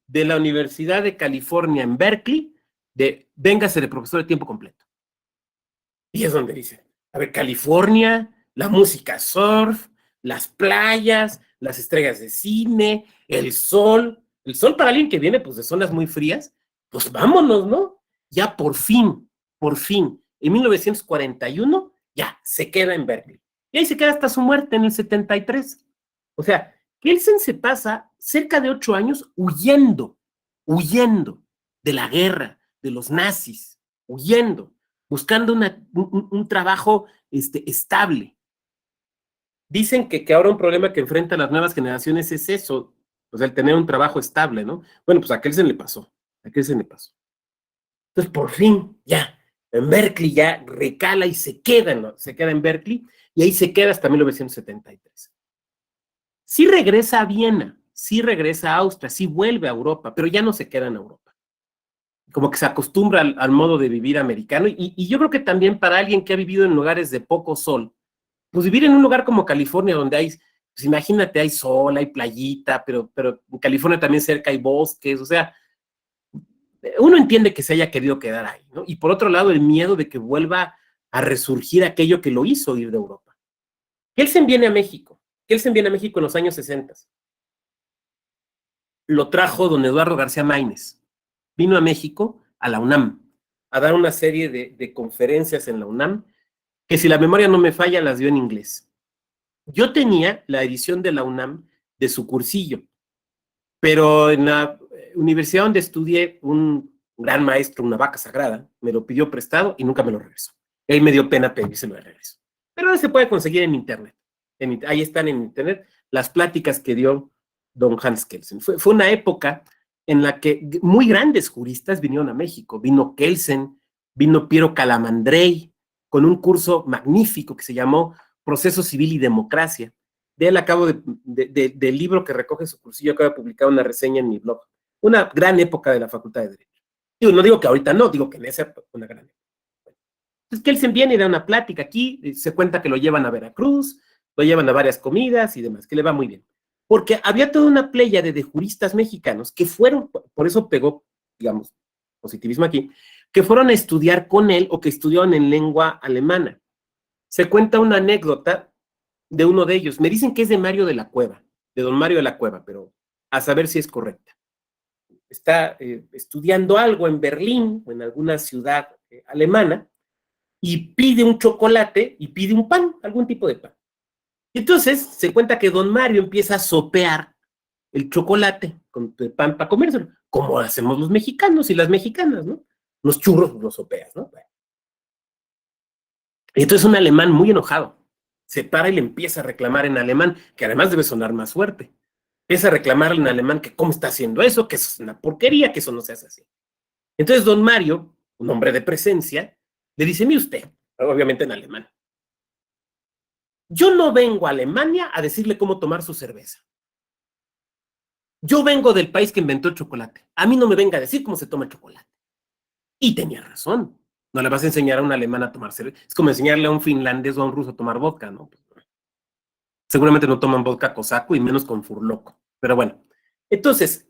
de la Universidad de California en Berkeley de véngase de profesor de tiempo completo. Y es donde dice, a ver, California, la música surf, las playas, las estrellas de cine, el sol para alguien que viene pues de zonas muy frías, pues vámonos, ¿no? Ya por fin, en 1941, ya se queda en Berkeley. Y ahí se queda hasta su muerte en el 73. O sea, Kelsen se pasa cerca de 8 años huyendo de la guerra, de los nazis, huyendo, buscando un trabajo estable. Dicen que ahora un problema que enfrentan las nuevas generaciones es eso, o sea, el tener un trabajo estable, ¿no? Bueno, pues a Kelsen le pasó. Entonces, por fin, ya, en Berkeley ya recala y se queda en Berkeley, y ahí se queda hasta 1973. Sí regresa a Viena, sí regresa a Austria, sí vuelve a Europa, pero ya no se queda en Europa. Como que se acostumbra al modo de vivir americano, y yo creo que también para alguien que ha vivido en lugares de poco sol, pues vivir en un lugar como California, donde hay, pues imagínate, hay sol, hay playita, pero en California también cerca hay bosques, o sea, uno entiende que se haya querido quedar ahí, ¿no? Y por otro lado, el miedo de que vuelva a resurgir aquello que lo hizo ir de Europa. Kelsen viene a México en los años 60. Lo trajo don Eduardo García Maínez. Vino a México, a la UNAM, a dar una serie de conferencias en la UNAM, que si la memoria no me falla, las dio en inglés. Yo tenía la edición de la UNAM de su cursillo, pero en la universidad donde estudié, un gran maestro, una vaca sagrada, me lo pidió prestado y nunca me lo regresó. Él me dio pena pedírselo de regreso. Pero ahora se puede conseguir en internet. Ahí están en internet las pláticas que dio don Hans Kelsen. Fue una época en la que muy grandes juristas vinieron a México. Vino Kelsen, vino Piero Calamandrei, con un curso magnífico que se llamó Proceso Civil y Democracia. De él acabo del libro que recoge su cursillo, acabo de publicar una reseña en mi blog. Una gran época de la Facultad de Derecho. No digo que ahorita no, digo que en esa época fue una gran época. Entonces Kelsen viene y da una plática aquí, se cuenta que lo llevan a Veracruz, lo llevan a varias comidas y demás, que le va muy bien. Porque había toda una pléyade de juristas mexicanos que fueron, por eso pegó, digamos, positivismo aquí, que fueron a estudiar con él o que estudiaron en lengua alemana. Se cuenta una anécdota de uno de ellos. Me dicen que es de Mario de la Cueva, de don Mario de la Cueva, pero a saber si es correcta. Está estudiando algo en Berlín o en alguna ciudad alemana y pide un chocolate y pide un pan, algún tipo de pan. Entonces se cuenta que don Mario empieza a sopear el chocolate con el pan para comérselo, como hacemos los mexicanos y las mexicanas, ¿no? Los churros los sopeas, ¿no? Y entonces un alemán muy enojado se para y le empieza a reclamar en alemán, que además debe sonar más fuerte. Empieza a reclamarle en alemán que cómo está haciendo eso, que eso es una porquería, que eso no se hace así. Entonces don Mario, un hombre de presencia, le dice, mire usted, obviamente en alemán, yo no vengo a Alemania a decirle cómo tomar su cerveza. yo vengo del país que inventó el chocolate. A mí no me venga a decir cómo se toma el chocolate. Y tenía razón. No le vas a enseñar a un alemán a tomar cerveza. Es como enseñarle a un finlandés o a un ruso a tomar vodka, ¿no? Seguramente no toman vodka cosaco y menos con furloco. Pero bueno. Entonces,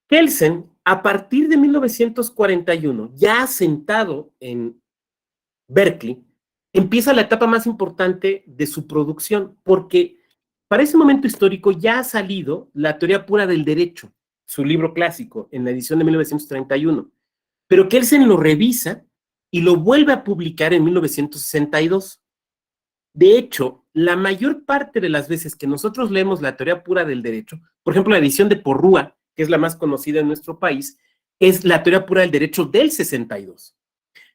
Kelsen, a partir de 1941, ya asentado en Berkeley, empieza la etapa más importante de su producción, porque para ese momento histórico ya ha salido La teoría pura del derecho, su libro clásico, en la edición de 1931, pero Kelsen lo revisa y lo vuelve a publicar en 1962. De hecho, la mayor parte de las veces que nosotros leemos La teoría pura del derecho, por ejemplo, la edición de Porrúa, que es la más conocida en nuestro país, es La teoría pura del derecho del 62.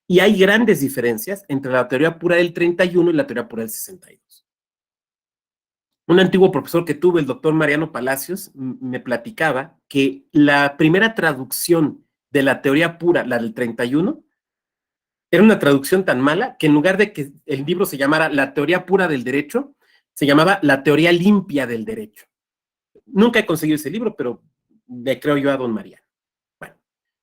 Y hay grandes diferencias entre la teoría pura del 31 y la teoría pura del 62. Un antiguo profesor que tuve, el doctor Mariano Palacios, me platicaba que la primera traducción de la teoría pura, la del 31, era una traducción tan mala que en lugar de que el libro se llamara La teoría pura del derecho, se llamaba La teoría limpia del derecho. Nunca he conseguido ese libro, pero le creo yo a don Mariano. Bueno,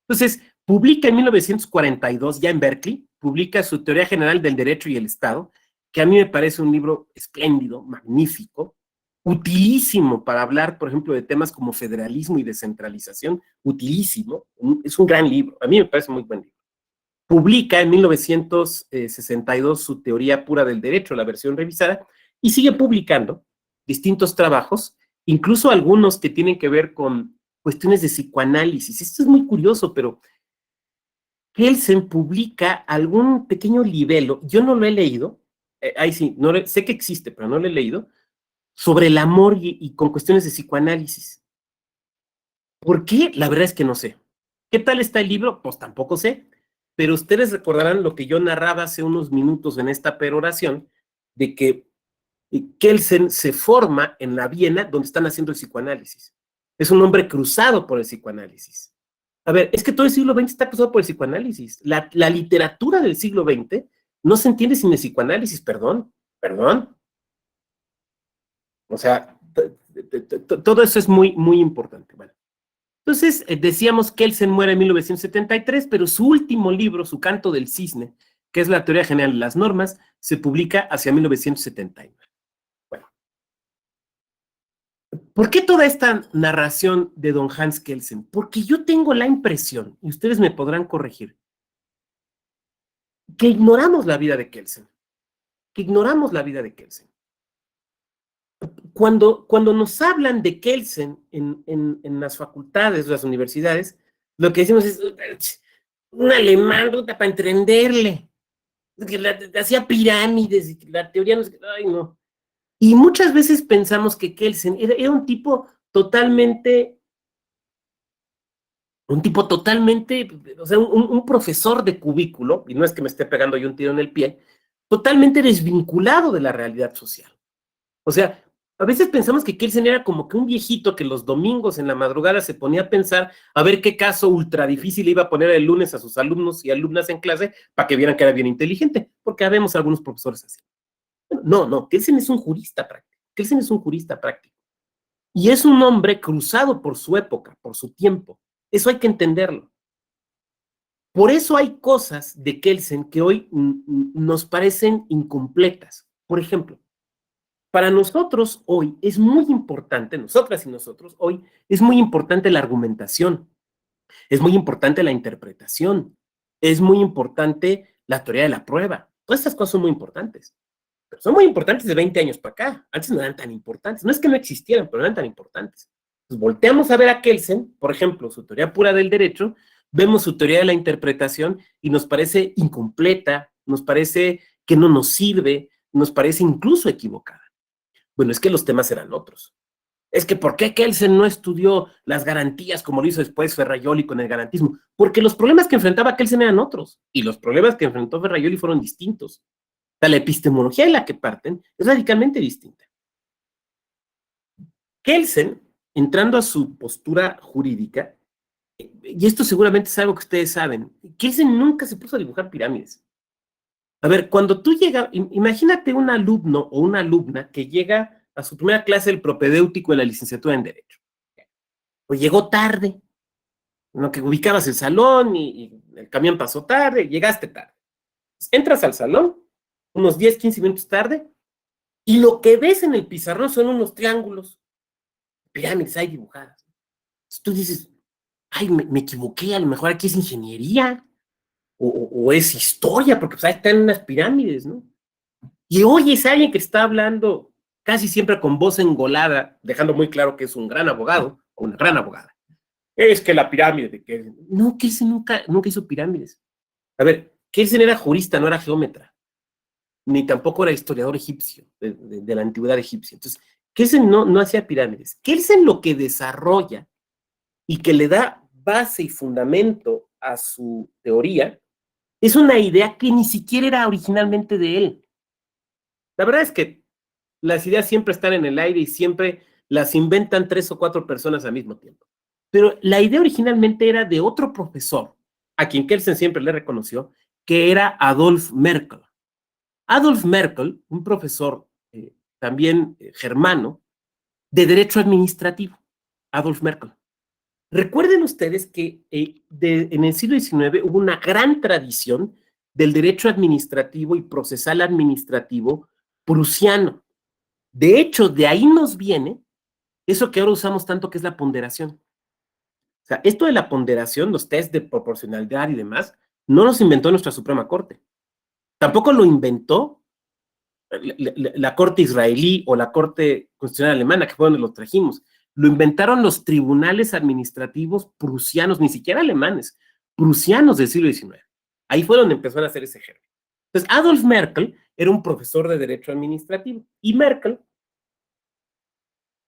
entonces, publica en 1942, ya en Berkeley, publica su Teoría General del Derecho y el Estado, que a mí me parece un libro espléndido, magnífico, utilísimo para hablar, por ejemplo, de temas como federalismo y descentralización, utilísimo, es un gran libro, a mí me parece muy buen libro. Publica en 1962 su Teoría Pura del Derecho, la versión revisada, y sigue publicando distintos trabajos, incluso algunos que tienen que ver con cuestiones de psicoanálisis. Esto es muy curioso, pero Kelsen publica algún pequeño libelo, yo no lo he leído, ahí sí, sé que existe, pero no lo he leído, sobre el amor y con cuestiones de psicoanálisis. ¿Por qué? La verdad es que no sé. ¿Qué tal está el libro? Pues tampoco sé, pero ustedes recordarán lo que yo narraba hace unos minutos en esta peroración, de que Kelsen se forma en la Viena donde están haciendo el psicoanálisis. Es un hombre cruzado por el psicoanálisis. A ver, es que todo el siglo XX está cruzado por el psicoanálisis. La literatura del siglo XX no se entiende sin el psicoanálisis, perdón. O sea, todo eso es muy, muy importante. Bueno, entonces, decíamos que Kelsen muere en 1973, pero su último libro, su Canto del Cisne, que es la teoría general de las normas, se publica hacia 1979. Bueno, ¿por qué toda esta narración de don Hans Kelsen? Porque yo tengo la impresión, y ustedes me podrán corregir, que ignoramos la vida de Kelsen. Cuando nos hablan de Kelsen en las facultades, las universidades, lo que decimos es un alemán, para entenderle, que hacía pirámides, y la teoría no sé, ay no. Y muchas veces pensamos que Kelsen era un tipo totalmente, o sea, un profesor de cubículo, y no es que me esté pegando yo un tiro en el pie, totalmente desvinculado de la realidad social. O sea, a veces pensamos que Kelsen era como que un viejito que los domingos en la madrugada se ponía a pensar a ver qué caso ultra difícil le iba a poner el lunes a sus alumnos y alumnas en clase para que vieran que era bien inteligente, porque habemos algunos profesores así. No, Kelsen es un jurista práctico. Y es un hombre cruzado por su época, por su tiempo. Eso hay que entenderlo. Por eso hay cosas de Kelsen que hoy nos parecen incompletas. Por ejemplo, para nosotros hoy es muy importante, nosotras y nosotros hoy, es muy importante la argumentación, es muy importante la interpretación, es muy importante la teoría de la prueba. Todas estas cosas son muy importantes. Pero son muy importantes de 20 años para acá. Antes no eran tan importantes. No es que no existieran, pero no eran tan importantes. Entonces, volteamos a ver a Kelsen, por ejemplo, su teoría pura del derecho, vemos su teoría de la interpretación y nos parece incompleta, nos parece que no nos sirve, nos parece incluso equivocada. Bueno, es que los temas eran otros. Es que ¿por qué Kelsen no estudió las garantías como lo hizo después Ferrajoli con el garantismo? Porque los problemas que enfrentaba Kelsen eran otros, y los problemas que enfrentó Ferrajoli fueron distintos. O sea, la epistemología de la que parten es radicalmente distinta. Kelsen, entrando a su postura jurídica, y esto seguramente es algo que ustedes saben, Kelsen nunca se puso a dibujar pirámides. A ver, cuando tú llegas, imagínate un alumno o una alumna que llega a su primera clase del propedéutico de la licenciatura en Derecho. o llegó tarde, ¿no? Que ubicabas el salón y el camión pasó tarde, llegaste tarde. Entras al salón, unos 10, 15 minutos tarde, y lo que ves en el pizarrón son unos triángulos, pirámides ahí dibujadas. Entonces tú dices, ay, me equivoqué, a lo mejor aquí es ingeniería, o es historia, porque pues ahí están unas pirámides, ¿no? Y oyes a alguien que está hablando casi siempre con voz engolada, dejando muy claro que es un gran abogado o una gran abogada. Es que la pirámide de Kelsen. No, Kelsen nunca hizo pirámides. A ver, Kelsen era jurista, no era geómetra, ni tampoco era historiador egipcio, de la antigüedad egipcia. Entonces, Kelsen no hacía pirámides. Kelsen lo que desarrolla y que le da base y fundamento a su teoría es una idea que ni siquiera era originalmente de él. La verdad es que las ideas siempre están en el aire y siempre las inventan 3 o 4 personas al mismo tiempo. Pero la idea originalmente era de otro profesor, a quien Kelsen siempre le reconoció, que era Adolf Merkel. Adolf Merkel, un profesor también germano, de Derecho Administrativo. Adolf Merkel. Recuerden ustedes que en el siglo XIX hubo una gran tradición del derecho administrativo y procesal administrativo prusiano. De hecho, de ahí nos viene eso que ahora usamos tanto, que es la ponderación. O sea, esto de la ponderación, los test de proporcionalidad y demás, no los inventó nuestra Suprema Corte. Tampoco lo inventó la Corte israelí o la Corte Constitucional Alemana, que fue donde lo trajimos. Lo inventaron los tribunales administrativos prusianos, ni siquiera alemanes, prusianos del siglo XIX. Ahí fue donde empezaron a hacer ese germen. Entonces, Adolf Merkel era un profesor de Derecho Administrativo y Merkel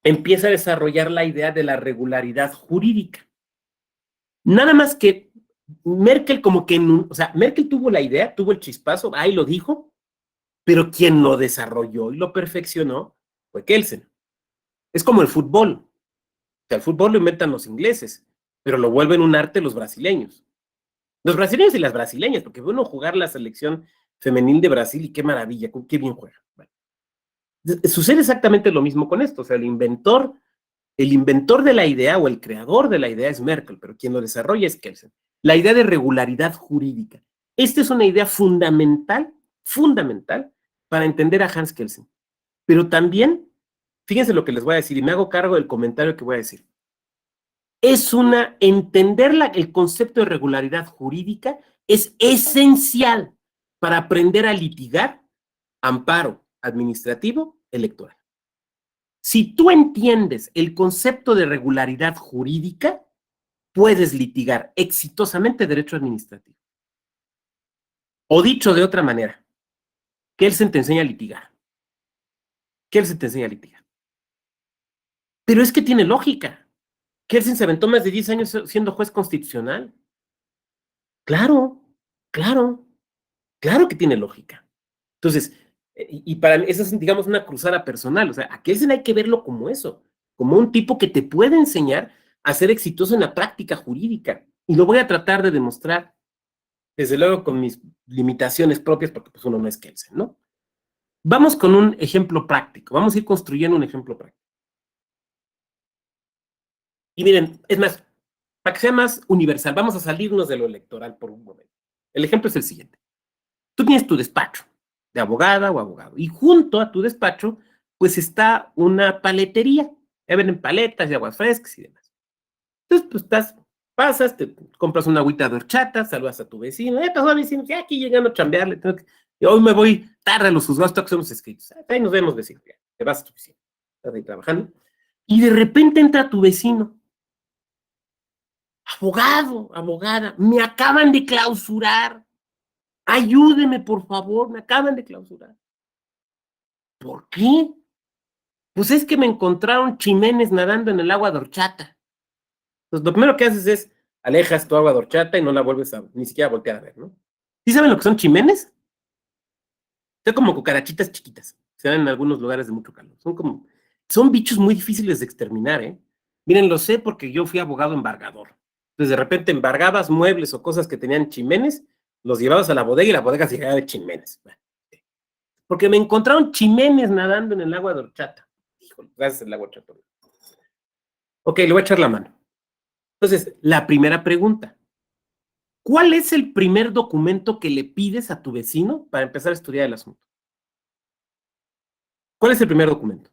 empieza a desarrollar la idea de la regularidad jurídica. Nada más que Merkel como que, o sea, Merkel tuvo la idea, tuvo el chispazo, ahí lo dijo, pero quien lo desarrolló y lo perfeccionó fue Kelsen. Es como el fútbol. O sea, el fútbol lo inventan los ingleses, pero lo vuelven un arte los brasileños. Los brasileños y las brasileñas, porque bueno jugar la selección femenil de Brasil y qué maravilla, qué bien juega. Bueno, sucede exactamente lo mismo con esto. O sea, el inventor de la idea o el creador de la idea es Merkel, pero quien lo desarrolla es Kelsen. La idea de regularidad jurídica. Esta es una idea fundamental para entender a Hans Kelsen. Pero también, fíjense lo que les voy a decir, y me hago cargo del comentario que voy a decir. Entender el concepto de regularidad jurídica es esencial para aprender a litigar amparo administrativo electoral. Si tú entiendes el concepto de regularidad jurídica, puedes litigar exitosamente derecho administrativo. O dicho de otra manera, Kelsen te enseña a litigar. Kelsen te enseña a litigar. Pero es que tiene lógica. Kelsen se aventó más de 10 años siendo juez constitucional. Claro que tiene lógica. Entonces, y para mí, esa es, digamos, una cruzada personal. O sea, a Kelsen hay que verlo como eso, como un tipo que te puede enseñar a ser exitoso en la práctica jurídica. Y lo voy a tratar de demostrar, desde luego, con mis limitaciones propias, porque pues uno no es Kelsen, ¿no? Vamos con un ejemplo práctico. Vamos a ir construyendo un ejemplo práctico. Y miren, es más, para que sea más universal, vamos a salirnos de lo electoral por un momento. El ejemplo es el siguiente. Tú tienes tu despacho de abogada o abogado, y junto a tu despacho, pues está una paletería. Ya venden paletas y aguas frescas y demás. Entonces, pues pasas, te compras una agüita de horchata, saludas a tu vecino, pasó vecino, ya aquí llegando a chambearle, y hoy me voy tarde a los juzgados, tengo que hacer unos escritos. Ahí nos vemos, vecino, ya, te vas a tu oficina, estás ahí trabajando, y de repente entra tu vecino. Abogado, abogada, me acaban de clausurar. Ayúdeme, por favor, me acaban de clausurar. ¿Por qué? Pues es que me encontraron chimenes nadando en el agua de horchata. Entonces, lo primero que haces es, alejas tu agua de horchata y no la vuelves a, ni siquiera voltear a ver, ¿no? ¿Sí saben lo que son chimenes? Son como cucarachitas chiquitas. Se dan en algunos lugares de mucho calor. Son bichos muy difíciles de exterminar, ¿eh? Miren, lo sé porque yo fui abogado embargador. Entonces, de repente embargabas muebles o cosas que tenían chimenes, los llevabas a la bodega y la bodega se llenaba de chimenes. Porque me encontraron chimenes nadando en el agua de horchata. Híjole, gracias al agua de horchata. Ok, le voy a echar la mano. Entonces, la primera pregunta. ¿Cuál es el primer documento que le pides a tu vecino para empezar a estudiar el asunto? ¿Cuál es el primer documento?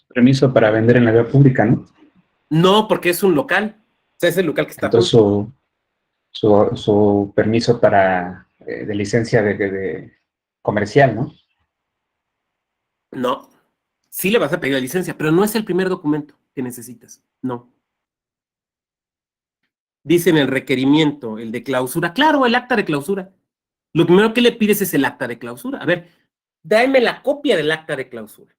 Permiso para vender en la vía pública, ¿no? No, porque es un local. O sea, es el local que está Entonces junto. su permiso para de licencia de comercial, ¿no? No. Sí le vas a pedir la licencia, pero no es el primer documento que necesitas. No. Dice en el requerimiento, el de clausura. Claro, el acta de clausura. Lo primero que le pides es el acta de clausura. A ver, dame la copia del acta de clausura.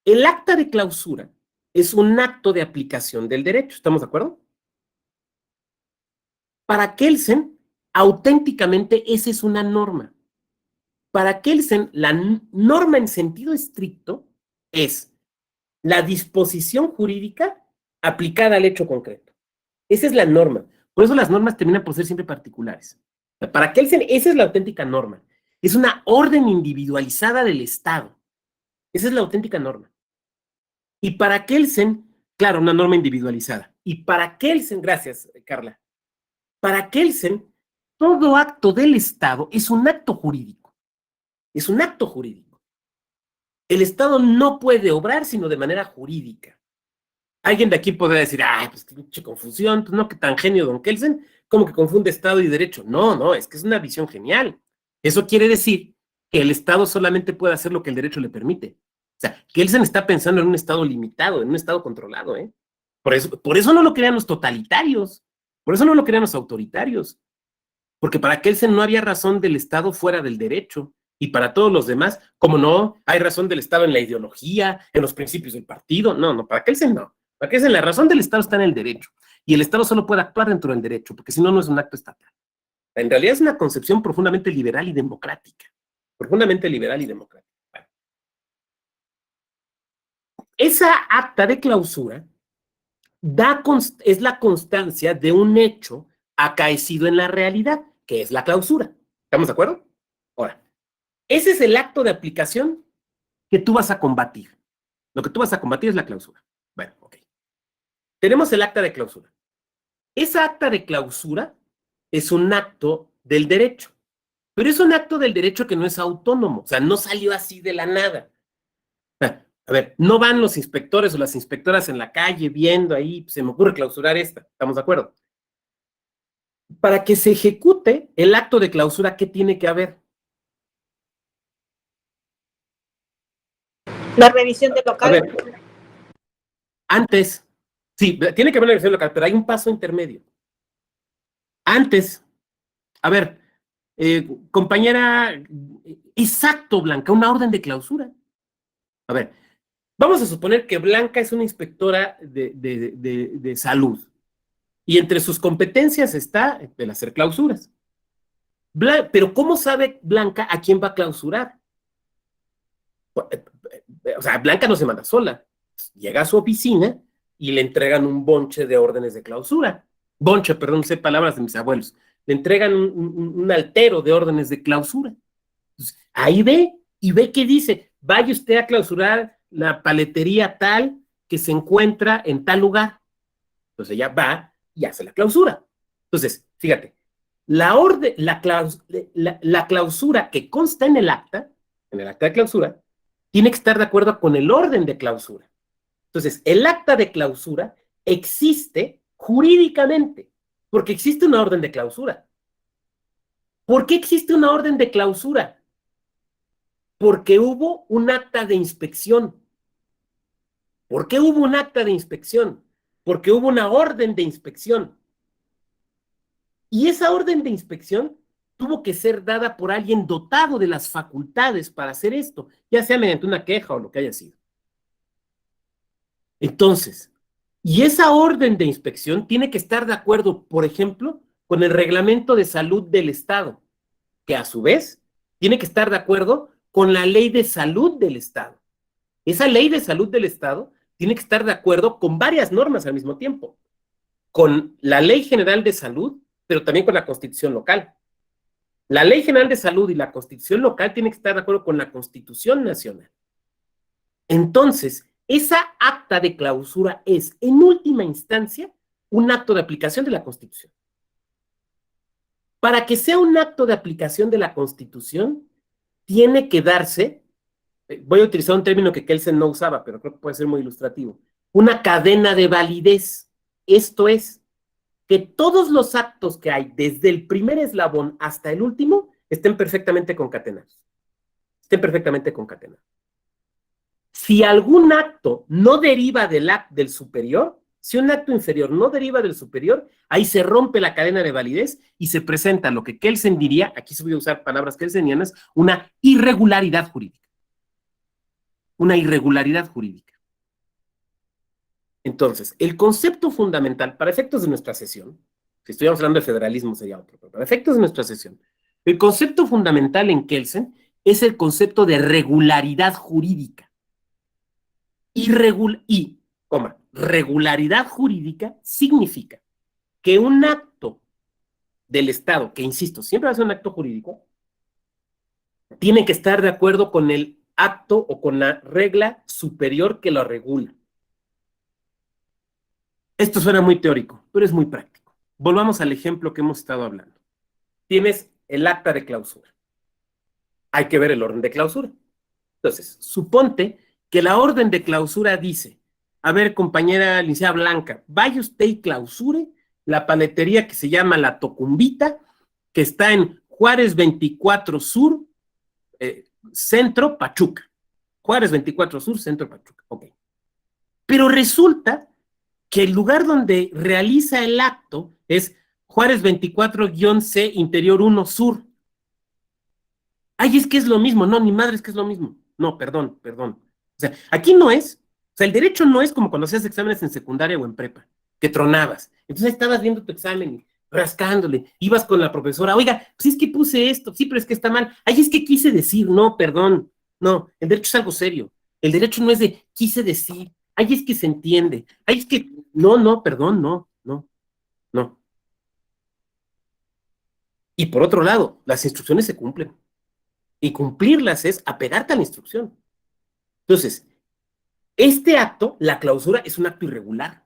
El acta de clausura es un acto de aplicación del derecho. ¿Estamos de acuerdo? Para Kelsen, auténticamente esa es una norma. Para Kelsen, la norma en sentido estricto es la disposición jurídica aplicada al hecho concreto. Esa es la norma. Por eso las normas terminan por ser siempre particulares. Para Kelsen, esa es la auténtica norma. Es una orden individualizada del Estado. Esa es la auténtica norma. Y para Kelsen, claro, una norma individualizada. Y para Kelsen, gracias, Carla, para Kelsen, todo acto del Estado es un acto jurídico. Es un acto jurídico. El Estado no puede obrar sino de manera jurídica. Alguien de aquí podrá decir, ay, pues qué mucha confusión, pues no, que tan genio don Kelsen, como que confunde Estado y derecho. No, no, es que es una visión genial. Eso quiere decir que el Estado solamente puede hacer lo que el derecho le permite. O sea, Kelsen está pensando en un Estado limitado, en un Estado controlado, ¿eh? Por eso no lo crean los totalitarios, por eso no lo crean los autoritarios, porque para Kelsen no había razón del Estado fuera del derecho, y para todos los demás, como no, hay razón del Estado en la ideología, en los principios del partido, no, para Kelsen no. Para Kelsen la razón del Estado está en el derecho, y el Estado solo puede actuar dentro del derecho, porque si no, no es un acto estatal. En realidad es una concepción profundamente liberal y democrática, profundamente liberal y democrática. Bueno. Esa acta de clausura es la constancia de un hecho acaecido en la realidad, que es la clausura. ¿Estamos de acuerdo? Ahora, ese es el acto de aplicación que tú vas a combatir. Lo que tú vas a combatir es la clausura. Bueno, ok. Tenemos el acta de clausura. Esa acta de clausura es un acto del derecho, pero es un acto del derecho que no es autónomo, o sea, no salió así de la nada. A ver, no van los inspectores o las inspectoras en la calle viendo ahí, se me ocurre clausurar esta, ¿estamos de acuerdo? Para que se ejecute el acto de clausura, ¿qué tiene que haber? La revisión del A local. ver, antes, sí, tiene que haber una revisión local, pero hay un paso intermedio. Antes, a ver, compañera, exacto, Blanca, una orden de clausura. A ver, vamos a suponer que Blanca es una inspectora de salud y entre sus competencias está el hacer clausuras. Pero ¿cómo sabe Blanca a quién va a clausurar? O sea, Blanca no se manda sola. Llega a su oficina y le entregan un bonche de órdenes de clausura. Bonche, perdón, sé palabras de mis abuelos. Le entregan un altero de órdenes de clausura. Entonces, ahí ve y ve que dice, vaya usted a clausurar la paletería tal que se encuentra en tal lugar. Entonces ella va y hace la clausura. Entonces, fíjate, la clausura que consta en el acta de clausura, tiene que estar de acuerdo con el orden de clausura. Entonces, el acta de clausura existe jurídicamente, porque existe una orden de clausura. ¿Por qué existe una orden de clausura? Porque hubo un acta de inspección. ¿Por qué hubo un acta de inspección? Porque hubo una orden de inspección. Y esa orden de inspección tuvo que ser dada por alguien dotado de las facultades para hacer esto, ya sea mediante una queja o lo que haya sido. Entonces, y esa orden de inspección tiene que estar de acuerdo, por ejemplo, con el reglamento de salud del Estado, que a su vez tiene que estar de acuerdo con la ley de salud del Estado. Esa ley de salud del Estado tiene que estar de acuerdo con varias normas al mismo tiempo, con la Ley General de Salud, pero también con la Constitución local. La Ley General de Salud y la Constitución local tienen que estar de acuerdo con la Constitución Nacional. Entonces, esa acta de clausura es, en última instancia, un acto de aplicación de la Constitución. Para que sea un acto de aplicación de la Constitución, tiene que darse, voy a utilizar un término que Kelsen no usaba, pero creo que puede ser muy ilustrativo, una cadena de validez. Esto es, que todos los actos que hay, desde el primer eslabón hasta el último, estén perfectamente concatenados. Estén perfectamente concatenados. Si algún acto no deriva del superior, si un acto inferior no deriva del superior, ahí se rompe la cadena de validez y se presenta lo que Kelsen diría, aquí se voy a usar palabras kelsenianas, una irregularidad jurídica. Una irregularidad jurídica. Entonces, el concepto fundamental, para efectos de nuestra sesión, si estuviéramos hablando de federalismo sería otro, pero para efectos de nuestra sesión, el concepto fundamental en Kelsen es el concepto de regularidad jurídica. Regularidad jurídica significa que un acto del Estado, que insisto, siempre va a ser un acto jurídico, tiene que estar de acuerdo con el acto o con la regla superior que lo regula. Esto suena muy teórico, pero es muy práctico. Volvamos al ejemplo que hemos estado hablando. Tienes el acta de clausura. Hay que ver el orden de clausura. Entonces, suponte que la orden de clausura dice, a ver, compañera licenciada Blanca, vaya usted y clausure la paletería que se llama La Tocumbita, que está en Juárez 24 Sur, Centro, Pachuca. Juárez 24 Sur, Centro, Pachuca. Ok. Pero resulta que el lugar donde realiza el acto es Juárez 24-C, Interior 1 Sur. Ay, es que es lo mismo. No, ni madre, es que es lo mismo. No, perdón. O sea, aquí no es, o sea, el derecho no es como cuando hacías exámenes en secundaria o en prepa, que tronabas. Entonces estabas viendo tu examen y rascándole, ibas con la profesora, oiga, pues es que puse esto, sí, pero es que está mal. Ay, es que quise decir, no, perdón. No, el derecho es algo serio. El derecho no es de quise decir, ay, es que se entiende. Ay, es que, no, perdón, no. Y por otro lado, las instrucciones se cumplen. Y cumplirlas es apegarte a la instrucción. Entonces, este acto, la clausura, es un acto irregular,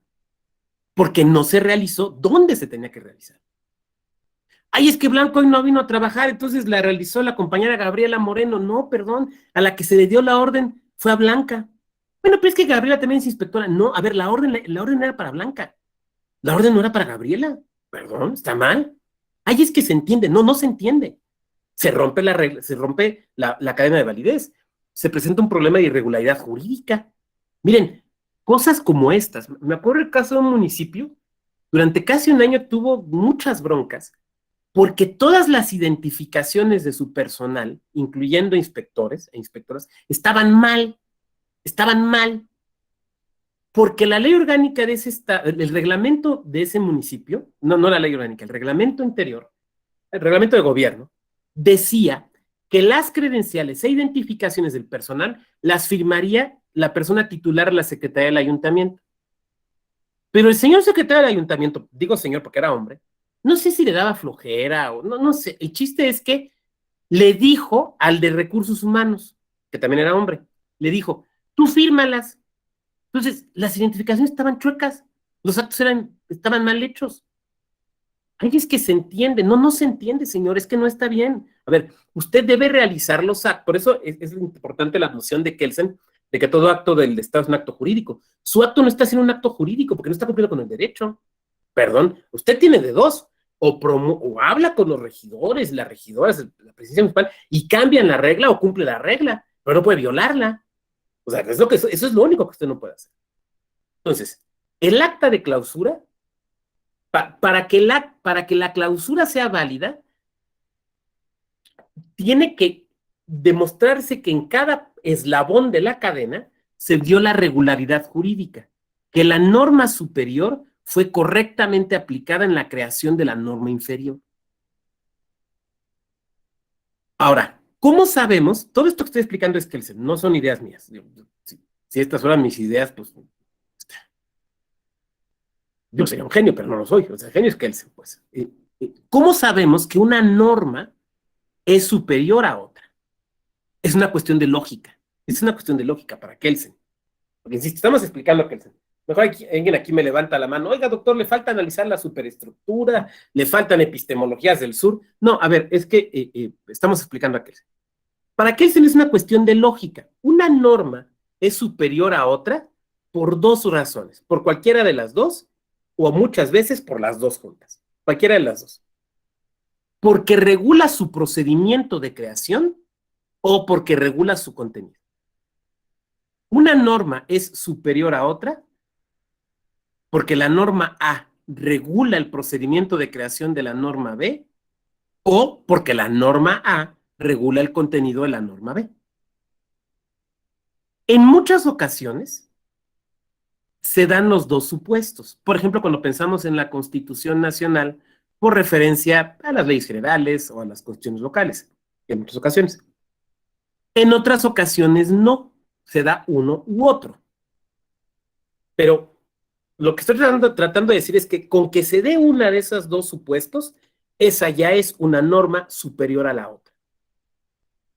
porque no se realizó donde se tenía que realizar. Ay, es que Blanco hoy no vino a trabajar, entonces la realizó la compañera Gabriela Moreno. No, perdón, a la que se le dio la orden fue a Blanca. Bueno, pero es que Gabriela también es inspectora. No, a ver, la orden era para Blanca. La orden no era para Gabriela. Perdón, está mal. Ay, es que se entiende. No se entiende. Se rompe la regla, se rompe la cadena de validez. Se presenta un problema de irregularidad jurídica. Miren, cosas como estas. Me acuerdo el caso de un municipio, durante casi un año tuvo muchas broncas, porque todas las identificaciones de su personal, incluyendo inspectores e inspectoras, estaban mal, porque la ley orgánica de ese estado, el reglamento de ese municipio, no la ley orgánica, el reglamento interior, el reglamento de gobierno, decía que las credenciales e identificaciones del personal las firmaría la persona titular de la Secretaría del Ayuntamiento. Pero el señor secretario del Ayuntamiento, digo señor porque era hombre, no sé si le daba flojera o no sé, el chiste es que le dijo al de Recursos Humanos, que también era hombre, le dijo, tú fírmalas. Entonces, las identificaciones estaban chuecas, los actos estaban mal hechos. Ay, es que se entiende. No se entiende, señor, es que no está bien. A ver, usted debe realizar los actos. Por eso es importante la noción de Kelsen, de que todo acto del Estado es un acto jurídico. Su acto no está siendo un acto jurídico porque no está cumpliendo con el derecho. Perdón, usted tiene de dos. O habla con los regidores, las regidoras, la presidencia municipal, y cambian la regla o cumple la regla, pero no puede violarla. O sea, eso es lo único que usted no puede hacer. Entonces, el acta de clausura, para que la clausura sea válida, tiene que demostrarse que en cada eslabón de la cadena se dio la regularidad jurídica, que la norma superior fue correctamente aplicada en la creación de la norma inferior. Ahora, ¿cómo sabemos? Todo esto que estoy explicando es Kelsen, no son ideas mías. Si estas fueran mis ideas, pues yo sería un genio, pero no lo soy. O sea, el genio es Kelsen, pues. ¿Cómo sabemos que una norma es superior a otra? Es una cuestión de lógica. Es una cuestión de lógica para Kelsen. Porque, insisto, estamos explicando a Kelsen. Mejor alguien aquí me levanta la mano. Oiga, doctor, le falta analizar la superestructura, le faltan epistemologías del sur. No, a ver, es que estamos explicando a Kelsen. Para Kelsen es una cuestión de lógica. Una norma es superior a otra por dos razones. Por cualquiera de las dos, o muchas veces por las dos juntas. Cualquiera de las dos. Porque regula su procedimiento de creación o porque regula su contenido. Una norma es superior a otra porque la norma A regula el procedimiento de creación de la norma B o porque la norma A regula el contenido de la norma B. En muchas ocasiones se dan los dos supuestos. Por ejemplo, cuando pensamos en la Constitución Nacional por referencia a las leyes generales o a las constituciones locales, en muchas ocasiones. En otras ocasiones no, se da uno u otro. Pero lo que estoy tratando de decir es que con que se dé una de esos dos supuestos, esa ya es una norma superior a la otra.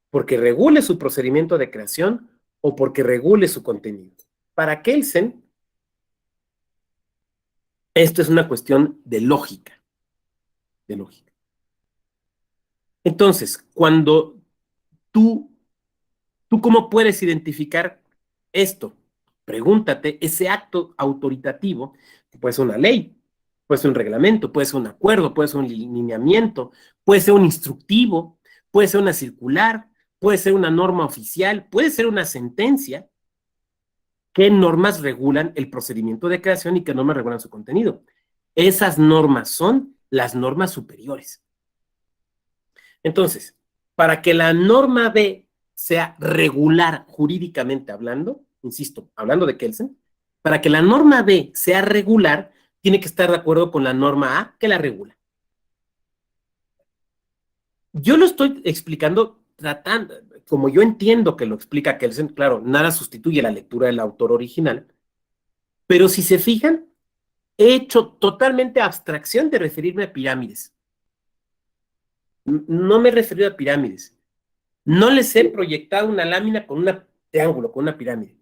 Porque regule su procedimiento de creación o porque regule su contenido. Para Kelsen, esto es una cuestión de lógica. De lógica. Entonces, cuando tú ¿cómo puedes identificar esto? Pregúntate, ese acto autoritativo, que puede ser una ley, puede ser un reglamento, puede ser un acuerdo, puede ser un lineamiento, puede ser un instructivo, puede ser una circular, puede ser una norma oficial, puede ser una sentencia. ¿Qué normas regulan el procedimiento de creación y qué normas regulan su contenido? Esas normas son las normas superiores. Entonces, para que la norma B sea regular jurídicamente hablando, insisto, hablando de Kelsen, para que la norma B sea regular, tiene que estar de acuerdo con la norma A que la regula. Yo lo estoy explicando tratando, como yo entiendo que lo explica Kelsen, claro, nada sustituye la lectura del autor original, pero si se fijan, he hecho totalmente abstracción de referirme a pirámides. No me he referido a pirámides. No les he proyectado una lámina con un triángulo, con una pirámide.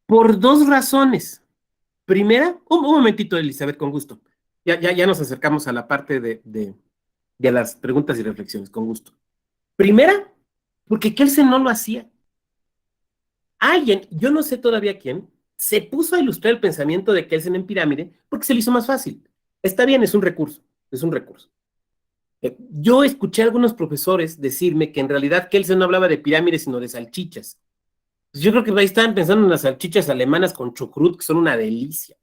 Por dos razones. Primera, un momentito, Elizabeth, con gusto. Ya nos acercamos a la parte de las preguntas y reflexiones, con gusto. Primera, porque Kelsen no lo hacía. Alguien, yo no sé todavía quién, se puso a ilustrar el pensamiento de Kelsen en pirámide porque se le hizo más fácil. Está bien, es un recurso, es un recurso. Yo escuché a algunos profesores decirme que en realidad Kelsen no hablaba de pirámides, sino de salchichas. Yo creo que ahí estaban pensando en las salchichas alemanas con chucrut, que son una delicia.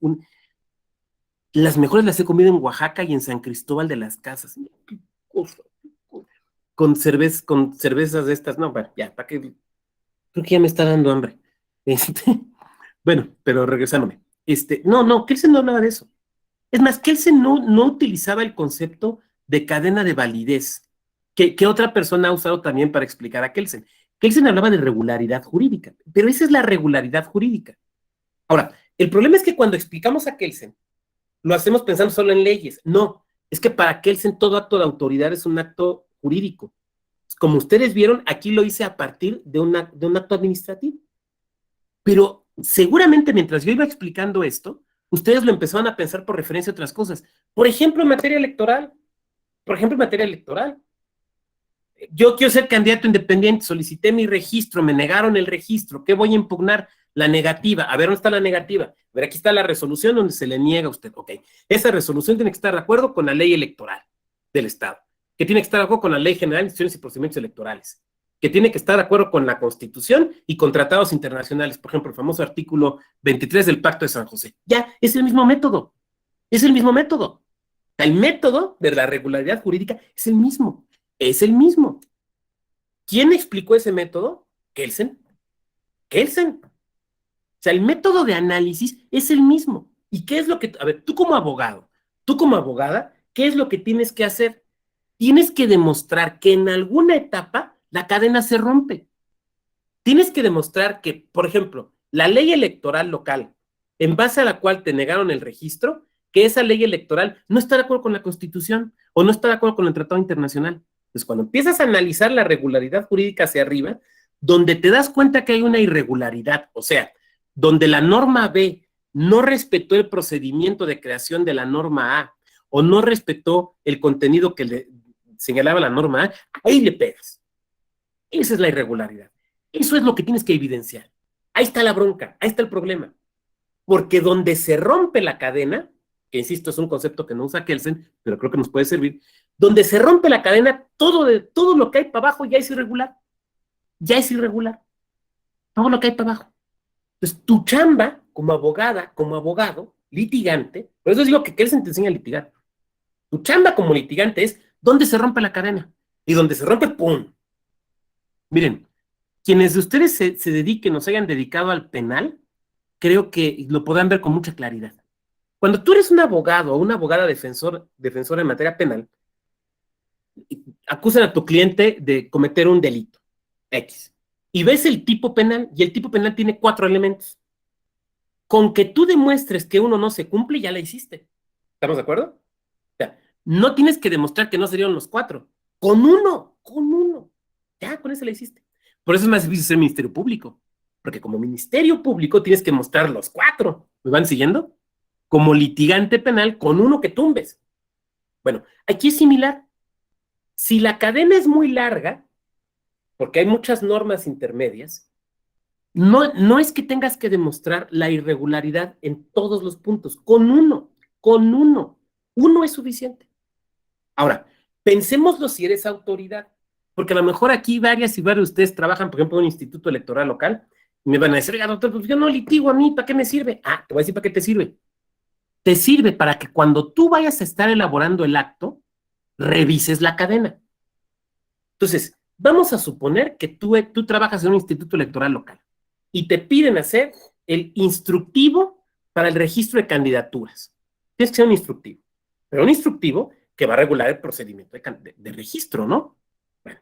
Las mejores las he comido en Oaxaca y en San Cristóbal de las Casas. ¡Qué cosa! Con cervezas de estas. No, bueno, ya, ¿para qué? Creo que ya me está dando hambre. Bueno, pero regresándome. No, Kelsen no hablaba de eso. Es más, Kelsen no utilizaba el concepto de cadena de validez, que otra persona ha usado también para explicar a Kelsen. Kelsen hablaba de regularidad jurídica, pero esa es la regularidad jurídica. Ahora, el problema es que cuando explicamos a Kelsen, lo hacemos pensando solo en leyes. No, es que para Kelsen todo acto de autoridad es un acto jurídico. Como ustedes vieron, aquí lo hice a partir de un acto administrativo. Pero seguramente mientras yo iba explicando esto, ustedes lo empezaban a pensar por referencia a otras cosas. Por ejemplo, en materia electoral. Yo quiero ser candidato independiente, solicité mi registro, me negaron el registro. ¿Qué voy a impugnar? La negativa. A ver, ¿dónde está la negativa? A ver, aquí está la resolución donde se le niega a usted. Ok, esa resolución tiene que estar de acuerdo con la ley electoral del Estado, que tiene que estar de acuerdo con la Ley General de Instituciones y Procedimientos Electorales, que tiene que estar de acuerdo con la Constitución y con tratados internacionales. Por ejemplo, el famoso artículo 23 del Pacto de San José. Ya, es el mismo método. Es el mismo método. El método de la regularidad jurídica es el mismo. Es el mismo. ¿Quién explicó ese método? Kelsen. O sea, el método de análisis es el mismo. ¿Y qué es lo que, a ver, tú como abogado, tú como abogada, qué es lo que tienes que hacer? Tienes que demostrar que en alguna etapa la cadena se rompe. Tienes que demostrar que, por ejemplo, la ley electoral local, en base a la cual te negaron el registro, que esa ley electoral no está de acuerdo con la Constitución o no está de acuerdo con el Tratado Internacional. Entonces, cuando empiezas a analizar la regularidad jurídica hacia arriba, donde te das cuenta que hay una irregularidad, o sea, donde la norma B no respetó el procedimiento de creación de la norma A, o no respetó el contenido que le señalaba la norma A, ahí le pegas. Esa es la irregularidad. Eso es lo que tienes que evidenciar. Ahí está la bronca, ahí está el problema. Porque donde se rompe la cadena, que insisto, es un concepto que no usa Kelsen, pero creo que nos puede servir, donde se rompe la cadena, todo lo que hay para abajo ya es irregular. Ya es irregular. Todo lo que hay para abajo. Entonces, tu chamba como abogada, como abogado, litigante, por eso digo que Kelsen te enseña a litigar. Tu chamba como litigante es dónde se rompe la cadena. Y donde se rompe, ¡pum! Miren, quienes de ustedes se dediquen o se hayan dedicado al penal, creo que lo podrán ver con mucha claridad. Cuando tú eres un abogado o una abogada defensora en materia penal, acusan a tu cliente de cometer un delito X. Y ves el tipo penal, y el tipo penal tiene 4 elementos. Con que tú demuestres que uno no se cumple, ya la hiciste. ¿Estamos de acuerdo? O sea, no tienes que demostrar que no serían los 4. Con uno. Ya, con eso la hiciste. Por eso es más difícil ser ministerio público. Porque como ministerio público tienes que mostrar los 4. ¿Me van siguiendo? Como litigante penal, con uno que tumbes. Bueno, aquí es similar. Si la cadena es muy larga, porque hay muchas normas intermedias, no es que tengas que demostrar la irregularidad en todos los puntos. Con uno es suficiente. Ahora, pensémoslo si eres autoridad, porque a lo mejor aquí varias y varios de ustedes trabajan, por ejemplo, en un instituto electoral local, y me van a decir, oiga, doctor, pues yo no litigo a mí, ¿para qué me sirve? Ah, te voy a decir para qué te sirve. Te sirve para que cuando tú vayas a estar elaborando el acto, revises la cadena. Entonces, vamos a suponer que tú trabajas en un instituto electoral local y te piden hacer el instructivo para el registro de candidaturas. Tienes que ser un instructivo, pero un instructivo que va a regular el procedimiento de registro, ¿no? Bueno.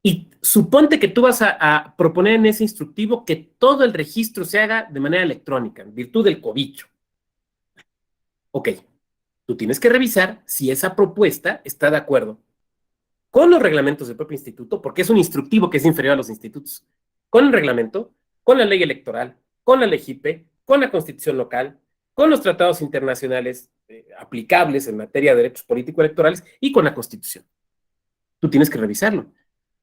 Y suponte que tú vas a proponer en ese instructivo que todo el registro se haga de manera electrónica, en virtud del cobicho. Ok, tú tienes que revisar si esa propuesta está de acuerdo con los reglamentos del propio instituto, porque es un instructivo que es inferior a los institutos, con el reglamento, con la ley electoral, con la ley JIPE, con la constitución local, con los tratados internacionales aplicables en materia de derechos político-electorales y con la constitución. Tú tienes que revisarlo,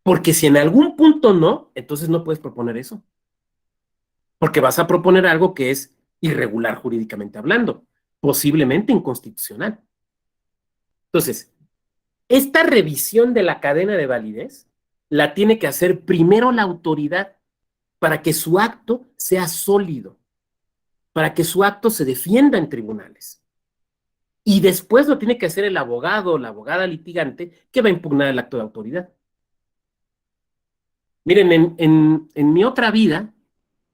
porque si en algún punto no, entonces no puedes proponer eso, porque vas a proponer algo que es irregular jurídicamente hablando, posiblemente inconstitucional. Entonces, esta revisión de la cadena de validez la tiene que hacer primero la autoridad para que su acto sea sólido, para que su acto se defienda en tribunales. Y después lo tiene que hacer el abogado o la abogada litigante que va a impugnar el acto de autoridad. Miren, en mi otra vida,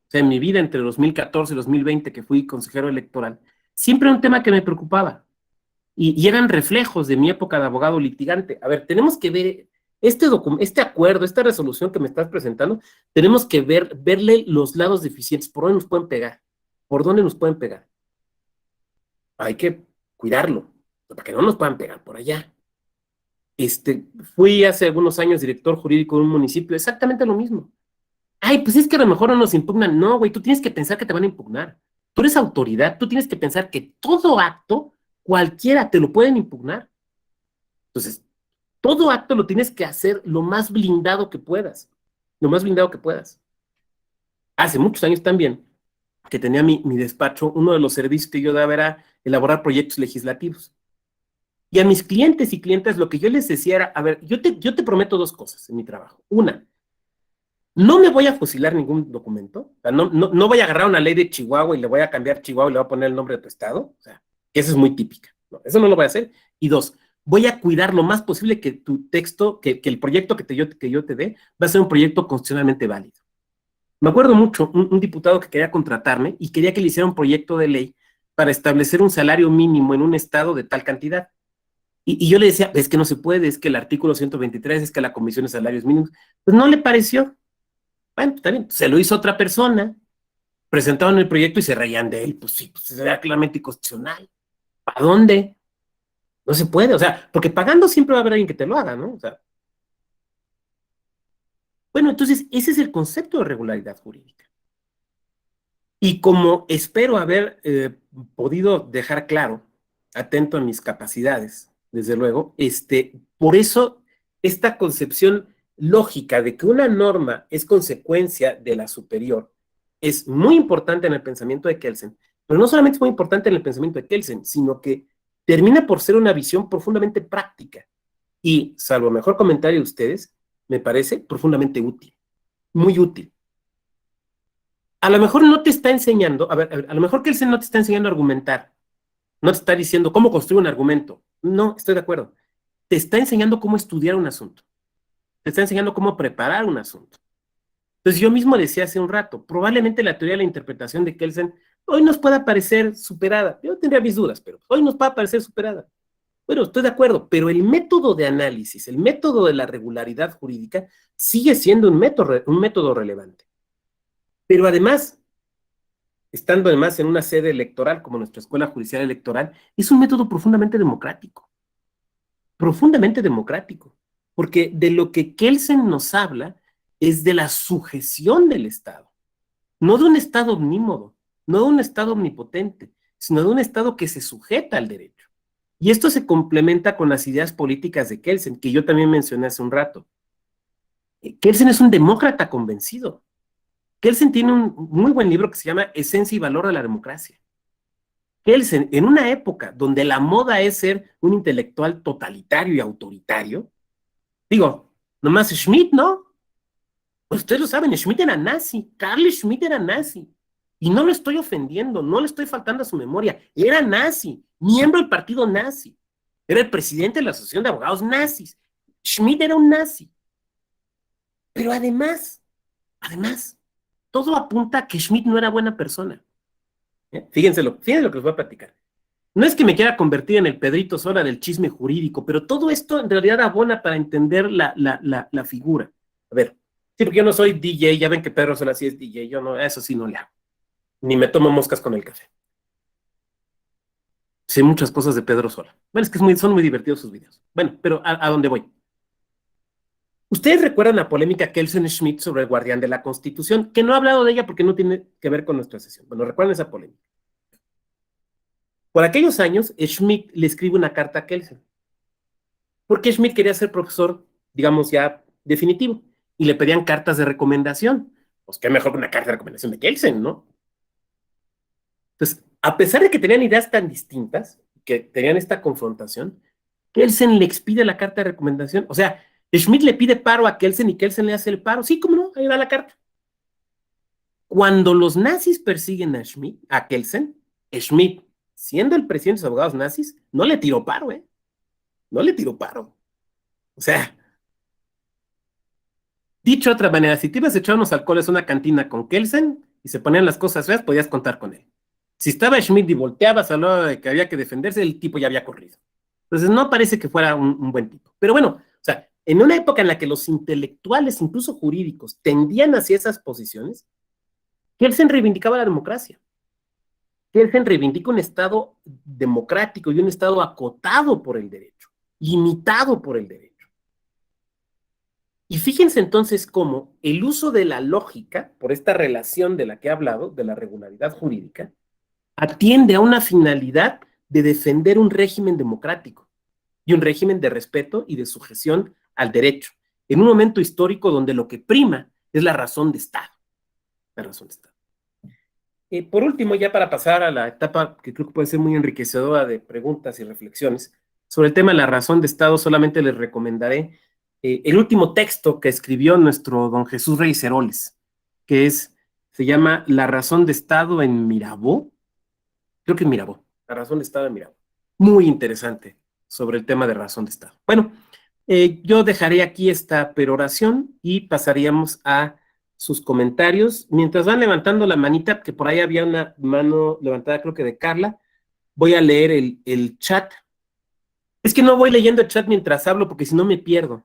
o sea, en mi vida entre 2014 y 2020 que fui consejero electoral, siempre era un tema que me preocupaba. Y eran reflejos de mi época de abogado litigante. A ver, tenemos que ver este acuerdo, esta resolución que me estás presentando, tenemos que verle los lados deficientes, por dónde nos pueden pegar, por dónde nos pueden pegar. Hay que cuidarlo, para que no nos puedan pegar por allá. Fui hace algunos años director jurídico de un municipio, exactamente lo mismo. Ay, pues es que a lo mejor no nos impugnan. No, güey, tú tienes que pensar que te van a impugnar. Tú eres autoridad, tú tienes que pensar que todo acto, cualquiera, te lo pueden impugnar. Entonces, todo acto lo tienes que hacer lo más blindado que puedas. Lo más blindado que puedas. Hace muchos años también, que tenía mi despacho, uno de los servicios que yo daba era elaborar proyectos legislativos. Y a mis clientes y clientas lo que yo les decía era, a ver, yo te prometo 2 cosas en mi trabajo. Una, no me voy a fusilar ningún documento. O sea, no voy a agarrar una ley de Chihuahua y le voy a cambiar Chihuahua y le voy a poner el nombre de tu estado. O sea, eso es muy típica. No, eso no lo voy a hacer. Y 2, voy a cuidar lo más posible que tu texto, que el proyecto que yo te dé, va a ser un proyecto constitucionalmente válido. Me acuerdo mucho, un diputado que quería contratarme y quería que le hiciera un proyecto de ley para establecer un salario mínimo en un estado de tal cantidad. Y yo le decía, es que no se puede, es que el artículo 123, es que la Comisión de Salarios Mínimos, pues no le pareció. Bueno, está bien, se lo hizo otra persona, presentaron el proyecto y se reían de él, pues sí, pues era claramente inconstitucional. ¿Para dónde? No se puede, o sea, porque pagando siempre va a haber alguien que te lo haga, ¿no? O sea, Bueno, entonces ese es el concepto de regularidad jurídica. Y como espero haber podido dejar claro, atento a mis capacidades, desde luego, por eso esta concepción lógica de que una norma es consecuencia de la superior es muy importante en el pensamiento de Kelsen, pero no solamente es muy importante en el pensamiento de Kelsen, sino que termina por ser una visión profundamente práctica y, salvo el mejor comentario de ustedes, me parece profundamente útil, muy útil. A lo mejor no te está enseñando, a lo mejor Kelsen no te está enseñando a argumentar, no te está diciendo cómo construir un argumento, no, estoy de acuerdo, te está enseñando cómo estudiar un asunto, te está enseñando cómo preparar un asunto. Entonces yo mismo decía hace un rato, probablemente la teoría de la interpretación de Kelsen hoy nos pueda parecer superada, yo tendría mis dudas, pero hoy nos pueda parecer superada. Bueno, estoy de acuerdo, pero el método de análisis, el método de la regularidad jurídica sigue siendo un método relevante. Pero además, estando además en una sede electoral como nuestra Escuela Judicial Electoral, es un método profundamente democrático, porque de lo que Kelsen nos habla es de la sujeción del Estado, no de un Estado omnímodo, no de un Estado omnipotente, sino de un Estado que se sujeta al derecho. Y esto se complementa con las ideas políticas de Kelsen, que yo también mencioné hace un rato. Kelsen es un demócrata convencido. Kelsen tiene un muy buen libro que se llama Esencia y Valor de la Democracia. Kelsen, en una época donde la moda es ser un intelectual totalitario y autoritario, digo, nomás Schmitt, ¿no? Pues ustedes lo saben, Schmitt era nazi, Carl Schmitt era nazi. Y no lo estoy ofendiendo, no le estoy faltando a su memoria. Era nazi, miembro del partido nazi. Era el presidente de la Asociación de Abogados Nazis. Schmitt era un nazi. Pero además, todo apunta a que Schmitt no era buena persona. Fíjense lo que les voy a platicar. No es que me quiera convertir en el Pedrito Sola del chisme jurídico, pero todo esto en realidad abona para entender la figura. A ver, sí, porque yo no soy DJ, ya ven que Pedro Sola sí es DJ, yo no, eso sí no le hago. Ni me tomo moscas con el café. Sé muchas cosas de Pedro Sola. Bueno, es que son muy divertidos sus videos. Bueno, pero ¿a dónde voy? Ustedes recuerdan la polémica Kelsen-Schmitt sobre el guardián de la Constitución, que no he hablado de ella porque no tiene que ver con nuestra sesión. Bueno, recuerdan esa polémica. Por aquellos años, Schmitt le escribe una carta a Kelsen, porque Schmitt quería ser profesor, digamos, ya definitivo, y le pedían cartas de recomendación. Pues qué mejor que una carta de recomendación de Kelsen, ¿no? Entonces, a pesar de que tenían ideas tan distintas, que tenían esta confrontación, Kelsen le expide la carta de recomendación. O sea, Schmitt le pide paro a Kelsen y Kelsen le hace el paro. Sí, cómo no, ahí va la carta. Cuando los nazis persiguen a Kelsen, Schmitt, siendo el presidente de los abogados nazis, no le tiró paro, no le tiró paro. O sea, dicho de otra manera, si te ibas a echar unos alcoholes a una cantina con Kelsen y se ponían las cosas feas, podías contar con él. Si estaba Schmitt y volteabas a lo de que había que defenderse, el tipo ya había corrido. Entonces no parece que fuera un buen tipo. Pero bueno, o sea, en una época en la que los intelectuales, incluso jurídicos, tendían hacia esas posiciones, Kelsen reivindicaba la democracia. Kelsen reivindica un Estado democrático y un Estado acotado por el derecho, limitado por el derecho. Y fíjense entonces cómo el uso de la lógica, por esta relación de la que he hablado, de la regularidad jurídica, atiende a una finalidad de defender un régimen democrático y un régimen de respeto y de sujeción al derecho, en un momento histórico donde lo que prima es la razón de Estado. La razón de Estado. Por último, ya para pasar a la etapa que creo que puede ser muy enriquecedora de preguntas y reflexiones, sobre el tema de la razón de Estado, solamente les recomendaré el último texto que escribió nuestro don Jesús Reyes Heroles, que se llama La razón de Estado en Mirabeau. Creo que en Mirabeau, la razón de Estado en Mirabeau. Muy interesante sobre el tema de razón de Estado. Bueno, yo dejaré aquí esta peroración y pasaríamos a sus comentarios. Mientras van levantando la manita, que por ahí había una mano levantada, creo que de Carla, voy a leer el chat. Es que no voy leyendo el chat mientras hablo, porque si no me pierdo.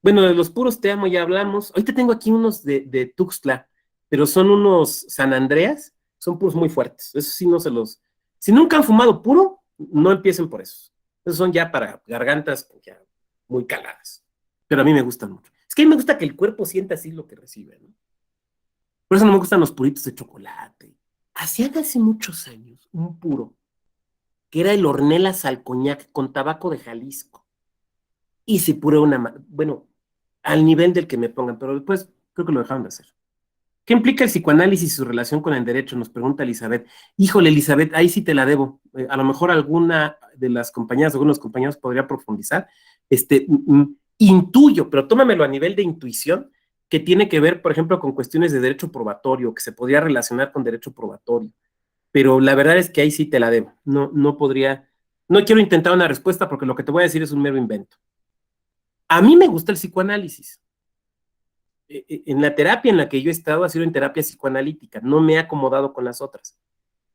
Bueno, de los puros te amo ya hablamos. Ahorita tengo aquí unos de Tuxtla, pero son unos San Andreas, son puros muy fuertes. Eso sí no se los... Si nunca han fumado puro, no empiecen por esos. Esos son ya para gargantas ya muy caladas. Pero a mí me gustan mucho. Es Es que a mí me gusta que el cuerpo sienta así lo que recibe, ¿no? Por eso no me gustan los puritos de chocolate. Hacían hace muchos años un puro, que era el Ornelas al coñac con tabaco de Jalisco. Y se puro bueno, al nivel del que me pongan, pero después creo que lo dejaron de hacer. ¿Qué implica el psicoanálisis y su relación con el derecho? Nos pregunta Elizabeth. Híjole, Elizabeth, ahí sí te la debo. A lo mejor alguna de las compañeras, algunos compañeros podría profundizar. Intuyo, pero tómamelo a nivel de intuición, que tiene que ver, por ejemplo, con cuestiones de derecho probatorio, que se podría relacionar con derecho probatorio. Pero la verdad es que ahí sí te la debo. No podría, no quiero intentar una respuesta porque lo que te voy a decir es un mero invento. A mí me gusta el psicoanálisis. En la terapia en la que yo he estado ha sido en terapia psicoanalítica, no me he acomodado con las otras.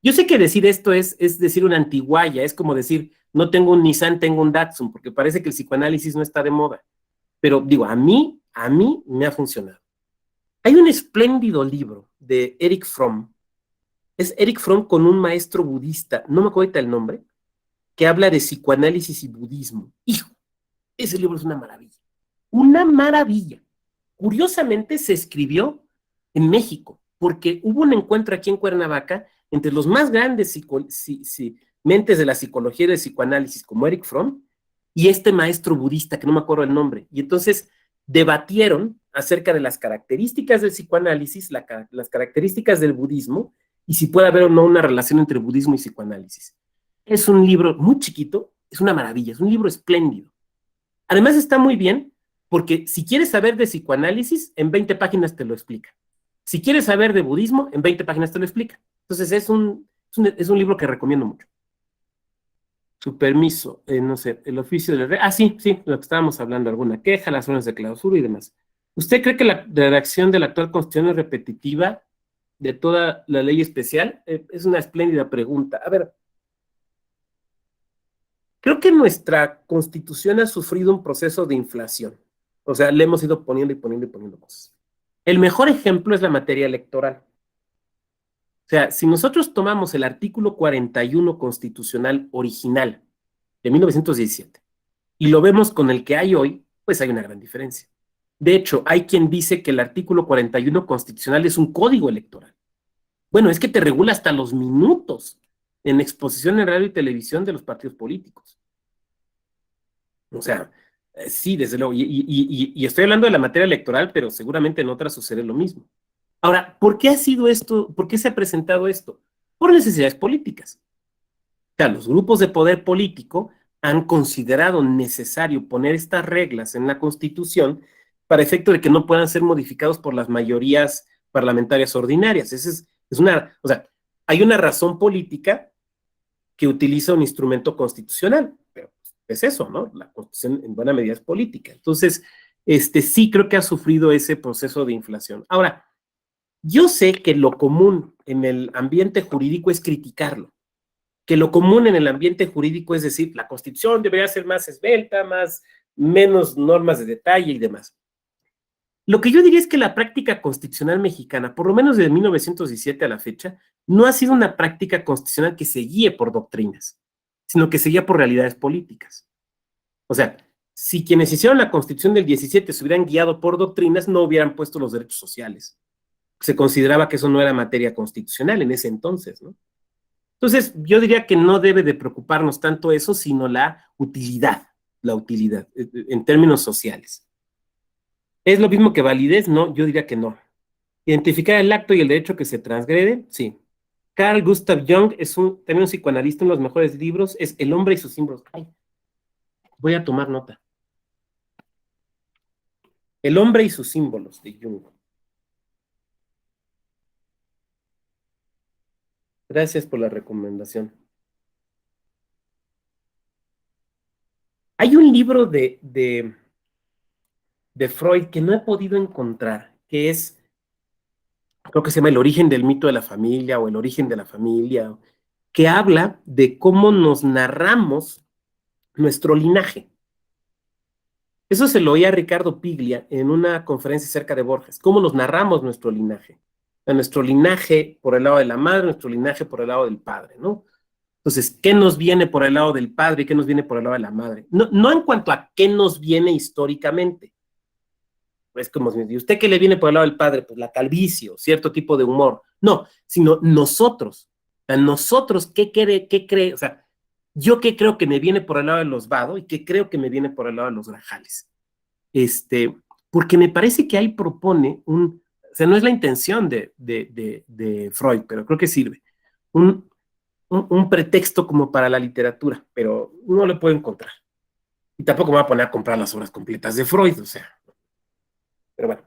Yo sé que decir esto es decir una antiguaya, es como decir, no tengo un Nissan, tengo un Datsun, porque parece que el psicoanálisis no está de moda. Pero digo, a mí me ha funcionado. Hay un espléndido libro de Erich Fromm, es Erich Fromm con un maestro budista, no me acuerdo ahorita el nombre, que habla de psicoanálisis y budismo. Hijo, ese libro es una maravilla. Una maravilla. Curiosamente se escribió en México, porque hubo un encuentro aquí en Cuernavaca entre los más grandes mentes de la psicología y del psicoanálisis, como Erich Fromm, y este maestro budista, que no me acuerdo el nombre, y entonces debatieron acerca de las características del psicoanálisis, las características del budismo, y si puede haber o no una relación entre budismo y psicoanálisis. Es un libro muy chiquito, es una maravilla, es un libro espléndido. Además está muy bien, porque si quieres saber de psicoanálisis, en 20 páginas te lo explica. Si quieres saber de budismo, en 20 páginas te lo explica. Entonces es un libro que recomiendo mucho. Su permiso, no sé, el oficio del rey. Ah, sí, lo que estábamos hablando, alguna queja, las zonas de clausura y demás. ¿Usted cree que la redacción de la actual Constitución es repetitiva de toda la ley especial? Es una espléndida pregunta. A ver, creo que nuestra Constitución ha sufrido un proceso de inflación. O sea, le hemos ido poniendo y poniendo y poniendo cosas. El mejor ejemplo es la materia electoral. O sea, si nosotros tomamos el artículo 41 constitucional original de 1917 y lo vemos con el que hay hoy, pues hay una gran diferencia. De hecho, hay quien dice que el artículo 41 constitucional es un código electoral. Bueno, es que te regula hasta los minutos en exposición en radio y televisión de los partidos políticos. O sea, sí, desde luego, y estoy hablando de la materia electoral, pero seguramente en otras sucede lo mismo. Ahora, ¿por qué ha sido esto? ¿Por qué se ha presentado esto? Por necesidades políticas. O sea, los grupos de poder político han considerado necesario poner estas reglas en la Constitución para efecto de que no puedan ser modificados por las mayorías parlamentarias ordinarias. O sea, hay una razón política que utiliza un instrumento constitucional, pero es eso, ¿no? La Constitución en buena medida es política. Entonces, sí creo que ha sufrido ese proceso de inflación. Ahora, yo sé que lo común en el ambiente jurídico es criticarlo, que lo común en el ambiente jurídico es decir, la Constitución debería ser más esbelta, menos normas de detalle y demás. Lo que yo diría es que la práctica constitucional mexicana, por lo menos desde 1917 a la fecha, no ha sido una práctica constitucional que se guíe por doctrinas, sino que se guía por realidades políticas. O sea, si quienes hicieron la Constitución del 17 se hubieran guiado por doctrinas, no hubieran puesto los derechos sociales. Se consideraba que eso no era materia constitucional en ese entonces, ¿no? Entonces, yo diría que no debe de preocuparnos tanto eso, sino la utilidad, en términos sociales. ¿Es lo mismo que validez? No, yo diría que no. Identificar el acto y el derecho que se transgrede, sí. Carl Gustav Jung es también un psicoanalista, uno de los mejores libros, es El hombre y sus símbolos. Ay, voy a tomar nota. El hombre y sus símbolos, de Jung. Gracias por la recomendación. Hay un libro de Freud que no he podido encontrar, que creo que se llama El origen del mito de la familia o El origen de la familia, que habla de cómo nos narramos nuestro linaje. Eso se lo oí a Ricardo Piglia en una conferencia cerca de Borges, cómo nos narramos nuestro linaje. Nuestro linaje por el lado de la madre, nuestro linaje por el lado del padre, ¿no? Entonces, ¿qué nos viene por el lado del padre y qué nos viene por el lado de la madre? No en cuanto a qué nos viene históricamente. es como si, ¿y usted qué le viene por el lado del padre? Pues la calvicie, cierto tipo de humor. No, sino nosotros. O sea, nosotros, ¿qué cree? O sea, yo qué creo que me viene por el lado de los Vado y qué creo que me viene por el lado de los Grajales. Porque me parece que ahí propone o sea, no es la intención de Freud, pero creo que sirve, un pretexto como para la literatura, pero no lo puedo encontrar. Y tampoco me voy a poner a comprar las obras completas de Freud, o sea, pero bueno.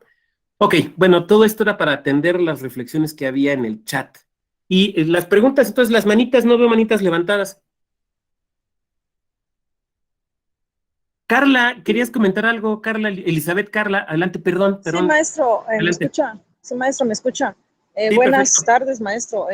Ok, bueno, todo esto era para atender las reflexiones que había en el chat. Y las preguntas, entonces las manitas, no veo manitas levantadas. Carla, ¿querías comentar algo? Carla, Elizabeth, Carla, adelante, perdón. Sí, maestro, ¿me Adelante. escucha? Sí, maestro, ¿me escucha? Sí, Buenas perfecto. tardes, maestro.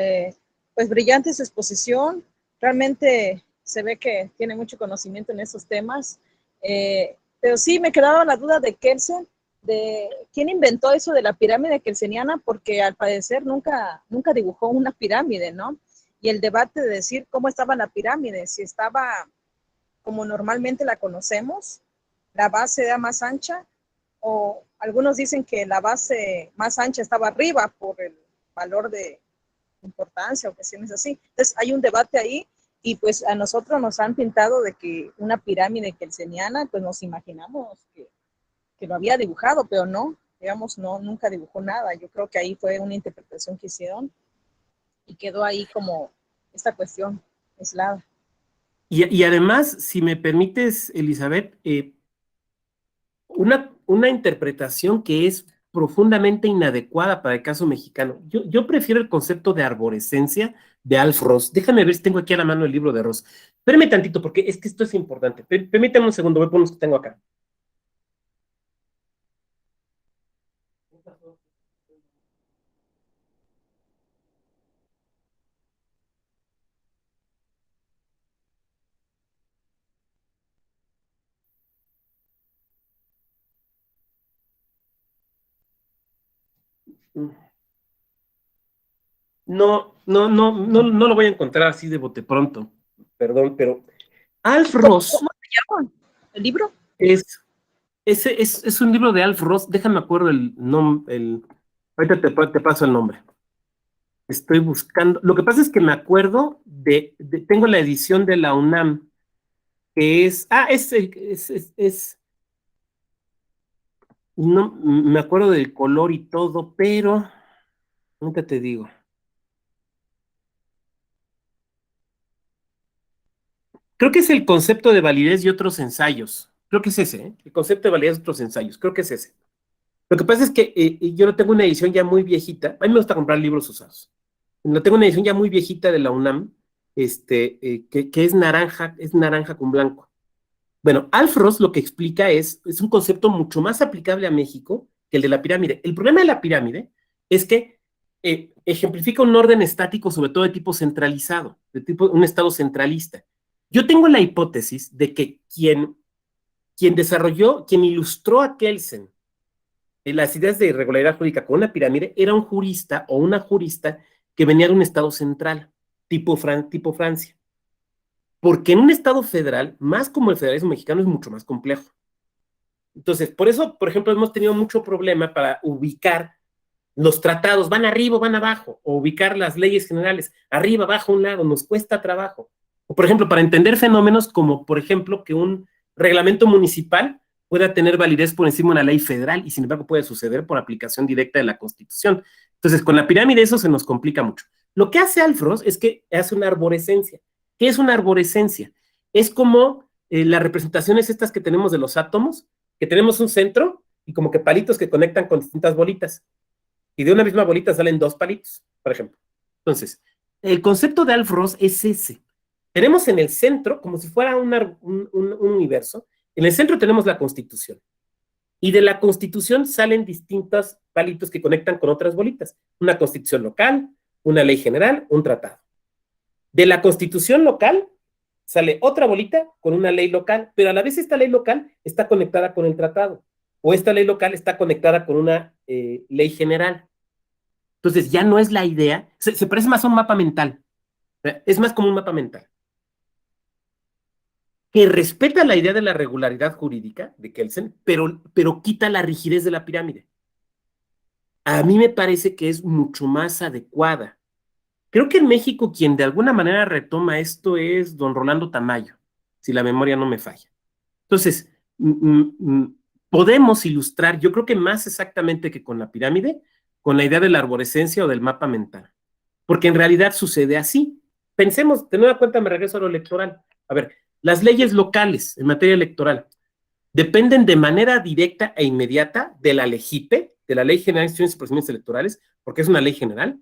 Pues brillante su exposición. Realmente se ve que tiene mucho conocimiento en esos temas. Pero sí, me quedaba la duda de Kelsen, de quién inventó eso de la pirámide kelseniana, porque al parecer nunca dibujó una pirámide, ¿no? Y el debate de decir cómo estaba la pirámide, si estaba como normalmente la conocemos, la base era más ancha, o algunos dicen que la base más ancha estaba arriba por el valor de importancia o cuestiones así. Entonces hay un debate ahí y pues a nosotros nos han pintado de que una pirámide kelseniana, pues nos imaginamos que lo había dibujado, pero no, digamos, no, nunca dibujó nada. Yo creo que ahí fue una interpretación que hicieron y quedó ahí como esta cuestión aislada. Y además, si me permites, Elizabeth, una interpretación que es profundamente inadecuada para el caso mexicano. Yo prefiero el concepto de arborescencia de Alf Ross. Déjame ver si tengo aquí a la mano el libro de Ross. Espérame tantito, porque es que esto es importante. Permítame un segundo, voy a poner los que tengo acá. No lo voy a encontrar así de bote pronto. Perdón, pero Alf Ross ¿Cómo se llama el libro? es un libro de Alf Ross. Déjame acuerdo el nombre. Ahorita te paso el nombre. Estoy buscando. Lo que pasa es que me acuerdo tengo la edición de la UNAM, que no me acuerdo del color y todo, pero nunca te digo. Creo que es el concepto de validez y otros ensayos. Creo que es ese, ¿eh? El concepto de validez y otros ensayos. Creo que es ese. Lo que pasa es que yo no tengo una edición ya muy viejita. A mí me gusta comprar libros usados. No tengo una edición ya muy viejita de la UNAM, que es naranja con blanco. Bueno, Alf Ross lo que explica es un concepto mucho más aplicable a México que el de la pirámide. El problema de la pirámide es que ejemplifica un orden estático, sobre todo de tipo centralizado, un estado centralista. Yo tengo la hipótesis de que quien ilustró a Kelsen las ideas de irregularidad jurídica con una pirámide era un jurista o una jurista que venía de un estado central, tipo Francia. Porque en un estado federal, más como el federalismo mexicano, es mucho más complejo. Entonces, por eso, por ejemplo, hemos tenido mucho problema para ubicar los tratados, van arriba o van abajo, o ubicar las leyes generales, arriba, abajo, a un lado, nos cuesta trabajo. O, por ejemplo, para entender fenómenos como, por ejemplo, que un reglamento municipal pueda tener validez por encima de una ley federal y, sin embargo, puede suceder por aplicación directa de la Constitución. Entonces, con la pirámide eso se nos complica mucho. Lo que hace Alf Ross es que hace una arborescencia. ¿Qué es una arborescencia? Es como las representaciones estas que tenemos de los átomos, que tenemos un centro y como que palitos que conectan con distintas bolitas. Y de una misma bolita salen dos palitos, por ejemplo. Entonces, el concepto de Alf Ross es ese. Tenemos en el centro, como si fuera un universo, en el centro tenemos la Constitución. Y de la Constitución salen distintos palitos que conectan con otras bolitas. Una Constitución local, una ley general, un tratado. De la Constitución local sale otra bolita con una ley local, pero a la vez esta ley local está conectada con el tratado. O esta ley local está conectada con una ley general. Entonces ya no es la idea, se parece más a un mapa mental. Es más como un mapa mental. que respeta la idea de la regularidad jurídica de Kelsen, pero quita la rigidez de la pirámide. A mí me parece que es mucho más adecuada. Creo que en México quien de alguna manera retoma esto es don Rolando Tamayo, si la memoria no me falla. Entonces, podemos ilustrar, yo creo que más exactamente que con la pirámide, con la idea de la arborescencia o del mapa mental. Porque en realidad sucede así. Pensemos, de nueva cuenta me regreso a lo electoral. A ver, las leyes locales en materia electoral dependen de manera directa e inmediata de la LEGIPE, de la Ley General de Instituciones y Procedimientos Electorales, porque es una ley general,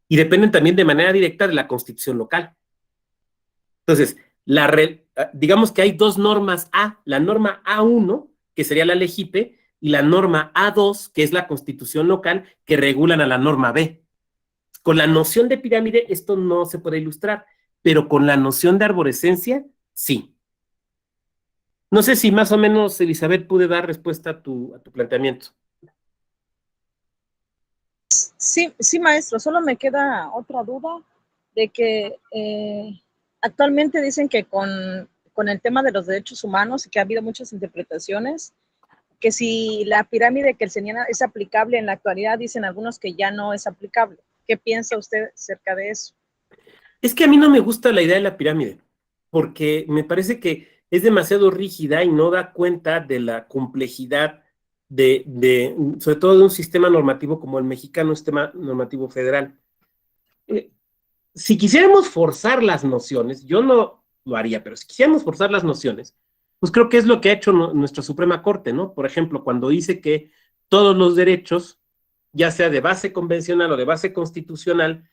y dependen también de manera directa de la Constitución local. Entonces, digamos que hay dos normas A, la norma A1, que sería la LEGIPE, y la norma A2, que es la Constitución local, que regulan a la norma B. Con la noción de pirámide esto no se puede ilustrar, pero con la noción de arborescencia, sí. No sé si más o menos, Elizabeth, pude dar respuesta a tu planteamiento. Sí, maestro, solo me queda otra duda de que actualmente dicen que con el tema de los derechos humanos, que ha habido muchas interpretaciones, que si la pirámide kelseniana es aplicable en la actualidad, dicen algunos que ya no es aplicable. ¿Qué piensa usted acerca de eso? Es que a mí no me gusta la idea de la pirámide, porque me parece que es demasiado rígida y no da cuenta de la complejidad sobre todo de un sistema normativo como el mexicano, un sistema normativo federal. Si quisiéramos forzar las nociones, yo no lo haría, pero si quisiéramos forzar las nociones, pues creo que es lo que ha hecho nuestra Suprema Corte, ¿no? Por ejemplo, cuando dice que todos los derechos, ya sea de base convencional o de base constitucional,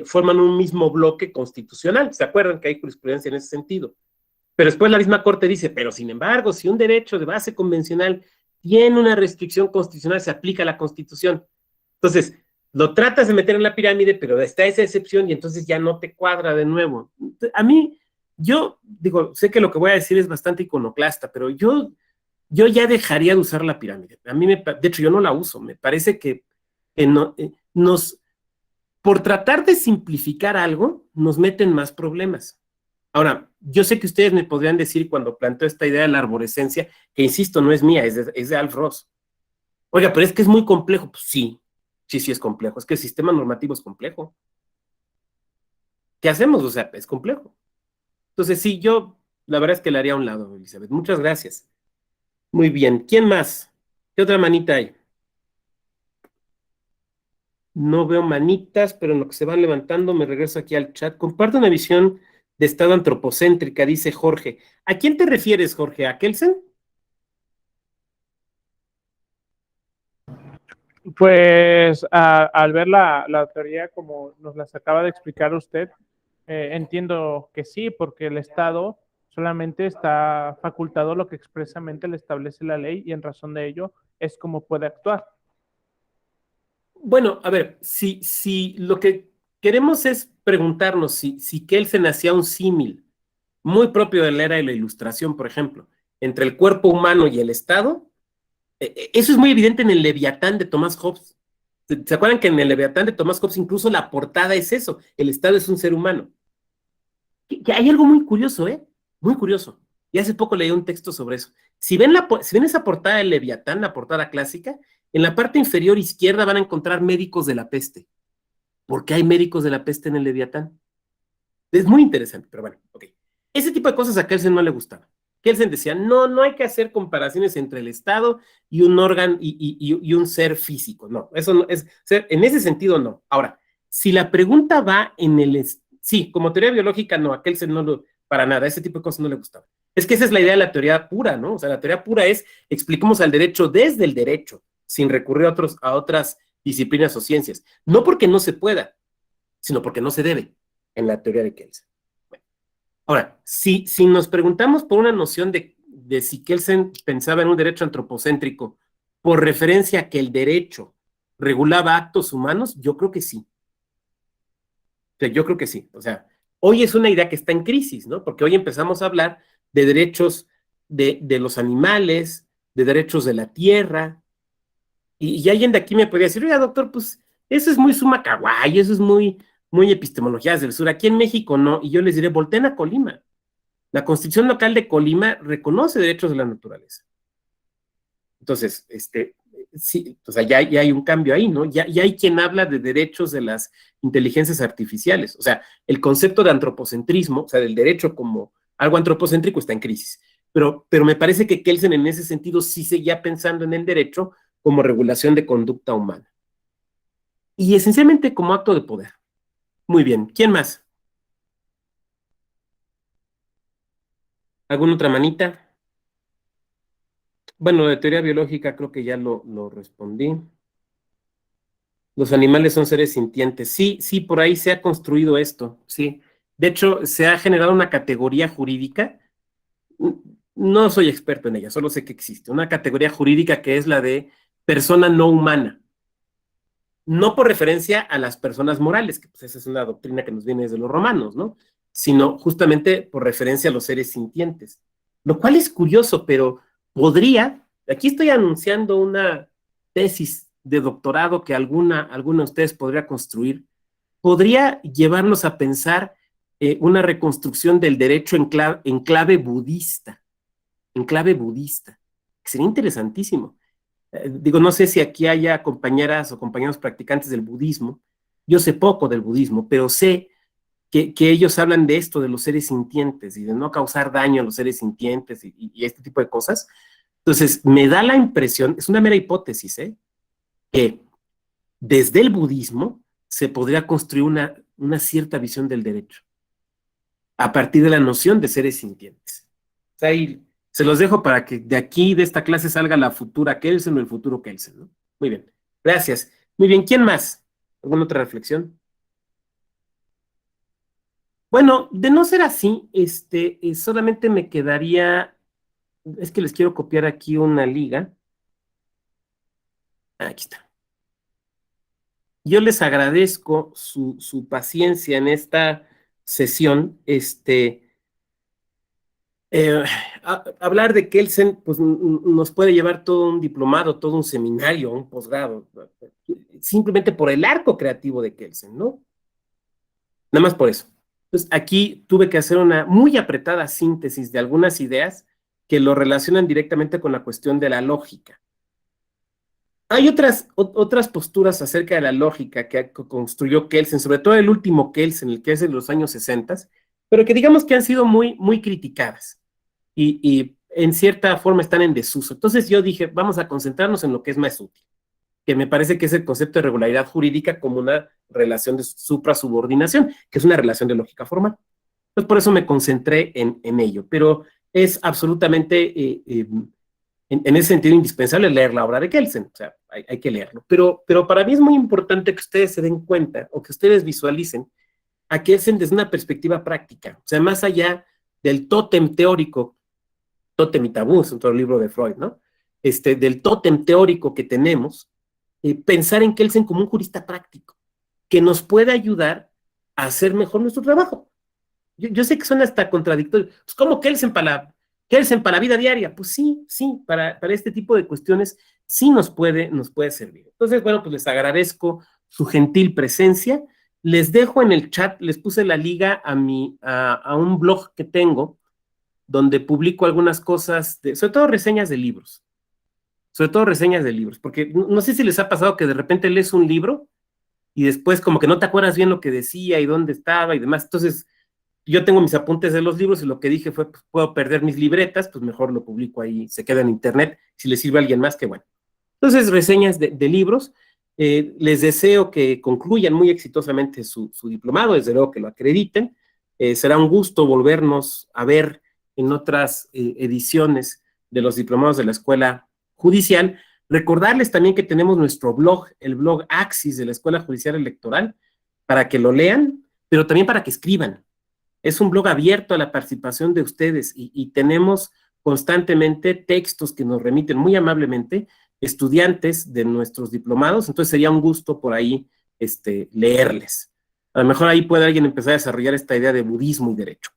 forman un mismo bloque constitucional. ¿Se acuerdan que hay jurisprudencia en ese sentido? Pero después la misma Corte dice, pero sin embargo, si un derecho de base convencional tiene una restricción constitucional, se aplica a la Constitución. Entonces, lo tratas de meter en la pirámide, pero está esa excepción y entonces ya no te cuadra de nuevo. A mí, yo digo, sé que lo que voy a decir es bastante iconoclasta, pero yo ya dejaría de usar la pirámide. A mí, de hecho, yo no la uso. Me parece que por tratar de simplificar algo, nos meten más problemas. Ahora, yo sé que ustedes me podrían decir cuando planteo esta idea de la arborescencia, que insisto, no es mía, es de Alf Ross. Oiga, pero es que es muy complejo. Pues sí es complejo. Es que el sistema normativo es complejo. ¿Qué hacemos? O sea, es complejo. Entonces, sí, yo la verdad es que le haría a un lado, Elizabeth. Muchas gracias. Muy bien. ¿Quién más? ¿Qué otra manita hay? No veo manitas, pero en lo que se van levantando me regreso aquí al chat. Comparto una visión de estado antropocéntrica, dice Jorge. ¿A quién te refieres, Jorge? ¿A Kelsen? Pues al ver la teoría como nos las acaba de explicar usted, entiendo que sí, porque el Estado solamente está facultado lo que expresamente le establece la ley y en razón de ello es como puede actuar. Bueno, a ver, si lo que queremos es preguntarnos si Kelsen hacía un símil muy propio de la era de la Ilustración, por ejemplo, entre el cuerpo humano y el Estado, eso es muy evidente en el Leviatán de Thomas Hobbes. ¿Se acuerdan que en el Leviatán de Thomas Hobbes incluso la portada es eso? El Estado es un ser humano. Que hay algo muy curioso, muy curioso. Y hace poco leí un texto sobre eso. Si ven esa portada del Leviatán, la portada clásica, en la parte inferior izquierda van a encontrar médicos de la peste. ¿Por qué hay médicos de la peste en el Leviatán? Es muy interesante, pero bueno, ok. Ese tipo de cosas a Kelsen no le gustaba. Kelsen decía, no hay que hacer comparaciones entre el Estado y un órgano y un ser físico. No, eso no es, en ese sentido no. Ahora, si la pregunta va sí, como teoría biológica no, a Kelsen no para nada, ese tipo de cosas no le gustaba. Es que esa es la idea de la teoría pura, ¿no? O sea, la teoría pura es, expliquemos al derecho desde el derecho, sin recurrir a otras disciplinas o ciencias. No porque no se pueda, sino porque no se debe, en la teoría de Kelsen. Bueno. Ahora, si nos preguntamos por una noción de si Kelsen pensaba en un derecho antropocéntrico por referencia a que el derecho regulaba actos humanos, yo creo que sí. O sea, yo creo que sí. O sea, hoy es una idea que está en crisis, ¿no? Porque hoy empezamos a hablar de derechos de los animales, de derechos de la tierra, y alguien de aquí me podría decir, oiga, doctor, pues eso es muy suma kawaii, eso es muy epistemologías del sur. Aquí en México no, y yo les diré, volteen a Colima. La Constitución Local de Colima reconoce derechos de la naturaleza. Entonces, sí, o sea, ya hay un cambio ahí, ¿no? Ya hay quien habla de derechos de las inteligencias artificiales. O sea, el concepto de antropocentrismo, o sea, del derecho como algo antropocéntrico está en crisis. Pero me parece que Kelsen en ese sentido sí seguía pensando en el derecho como regulación de conducta humana. Y esencialmente como acto de poder. Muy bien, ¿quién más? ¿Alguna otra manita? Bueno, de teoría biológica creo que ya lo respondí. Los animales son seres sintientes. Sí, por ahí se ha construido esto, sí. De hecho, se ha generado una categoría jurídica. No soy experto en ella, solo sé que existe. Una categoría jurídica que es la de persona no humana. No por referencia a las personas morales, que pues esa es una doctrina que nos viene desde los romanos, ¿no? Sino justamente por referencia a los seres sintientes. Lo cual es curioso, pero podría, aquí estoy anunciando una tesis de doctorado que alguna de ustedes podría construir, podría llevarnos a pensar una reconstrucción del derecho en clave budista, que sería interesantísimo. Digo, no sé si aquí haya compañeras o compañeros practicantes del budismo. Yo sé poco del budismo, pero sé que ellos hablan de esto, de los seres sintientes y de no causar daño a los seres sintientes y este tipo de cosas. Entonces, me da la impresión, es una mera hipótesis, que desde el budismo se podría construir una cierta visión del derecho a partir de la noción de seres sintientes. O sea, ahí se los dejo para que de aquí, de esta clase, salga la futura Kelsen o el futuro Kelsen, ¿no? Muy bien, gracias. Muy bien, ¿quién más? ¿Alguna otra reflexión? Bueno, de no ser así, solamente me quedaría, es que les quiero copiar aquí una liga. Aquí está. Yo les agradezco su paciencia en esta sesión. Hablar de Kelsen, pues nos puede llevar todo un diplomado, todo un seminario, un posgrado, simplemente por el arco creativo de Kelsen, ¿no? Nada más por eso. Entonces, aquí tuve que hacer una muy apretada síntesis de algunas ideas que lo relacionan directamente con la cuestión de la lógica. Hay otras posturas acerca de la lógica que construyó Kelsen, sobre todo el último Kelsen, el que es de los años 60, pero que digamos que han sido muy, muy criticadas y en cierta forma están en desuso. Entonces yo dije, vamos a concentrarnos en lo que es más útil, que me parece que es el concepto de regularidad jurídica como una relación de suprasubordinación, que es una relación de lógica formal. Pues por eso me concentré en ello, pero es absolutamente, en ese sentido, indispensable leer la obra de Kelsen, o sea, hay que leerlo. Pero para mí es muy importante que ustedes se den cuenta o que ustedes visualicen a Kelsen desde una perspectiva práctica, o sea, más allá del tótem teórico, Tótem y Tabú, es otro libro de Freud, ¿no? Del tótem teórico que tenemos, pensar en Kelsen como un jurista práctico, que nos puede ayudar a hacer mejor nuestro trabajo. Yo sé que suena hasta contradictorio. Pues, ¿cómo Kelsen para la vida diaria? Pues sí, para este tipo de cuestiones sí nos puede servir. Entonces, bueno, pues les agradezco su gentil presencia. Les dejo en el chat, les puse la liga a un blog que tengo, donde publico algunas cosas, sobre todo reseñas de libros. Porque no sé si les ha pasado que de repente lees un libro y después como que no te acuerdas bien lo que decía y dónde estaba y demás. Entonces, yo tengo mis apuntes de los libros y lo que dije fue, pues, puedo perder mis libretas, pues mejor lo publico ahí, se queda en internet, si le sirve a alguien más, que bueno. Entonces, reseñas de libros. Les deseo que concluyan muy exitosamente su diplomado, desde luego que lo acrediten. Será un gusto volvernos a ver en otras ediciones de los diplomados de la Escuela Judicial. Recordarles también que tenemos nuestro blog, el blog Axis de la Escuela Judicial Electoral, para que lo lean, pero también para que escriban. Es un blog abierto a la participación de ustedes y tenemos constantemente textos que nos remiten muy amablemente estudiantes de nuestros diplomados, entonces sería un gusto por ahí leerles. A lo mejor ahí puede alguien empezar a desarrollar esta idea de budismo y derecho.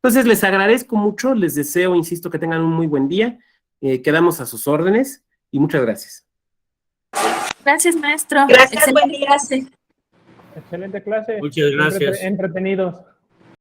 Entonces les agradezco mucho, les deseo, insisto, que tengan un muy buen día, quedamos a sus órdenes y muchas gracias. Gracias, maestro. Gracias, Excelente buen día. clase. Excelente clase. Muchas gracias. Entretenidos.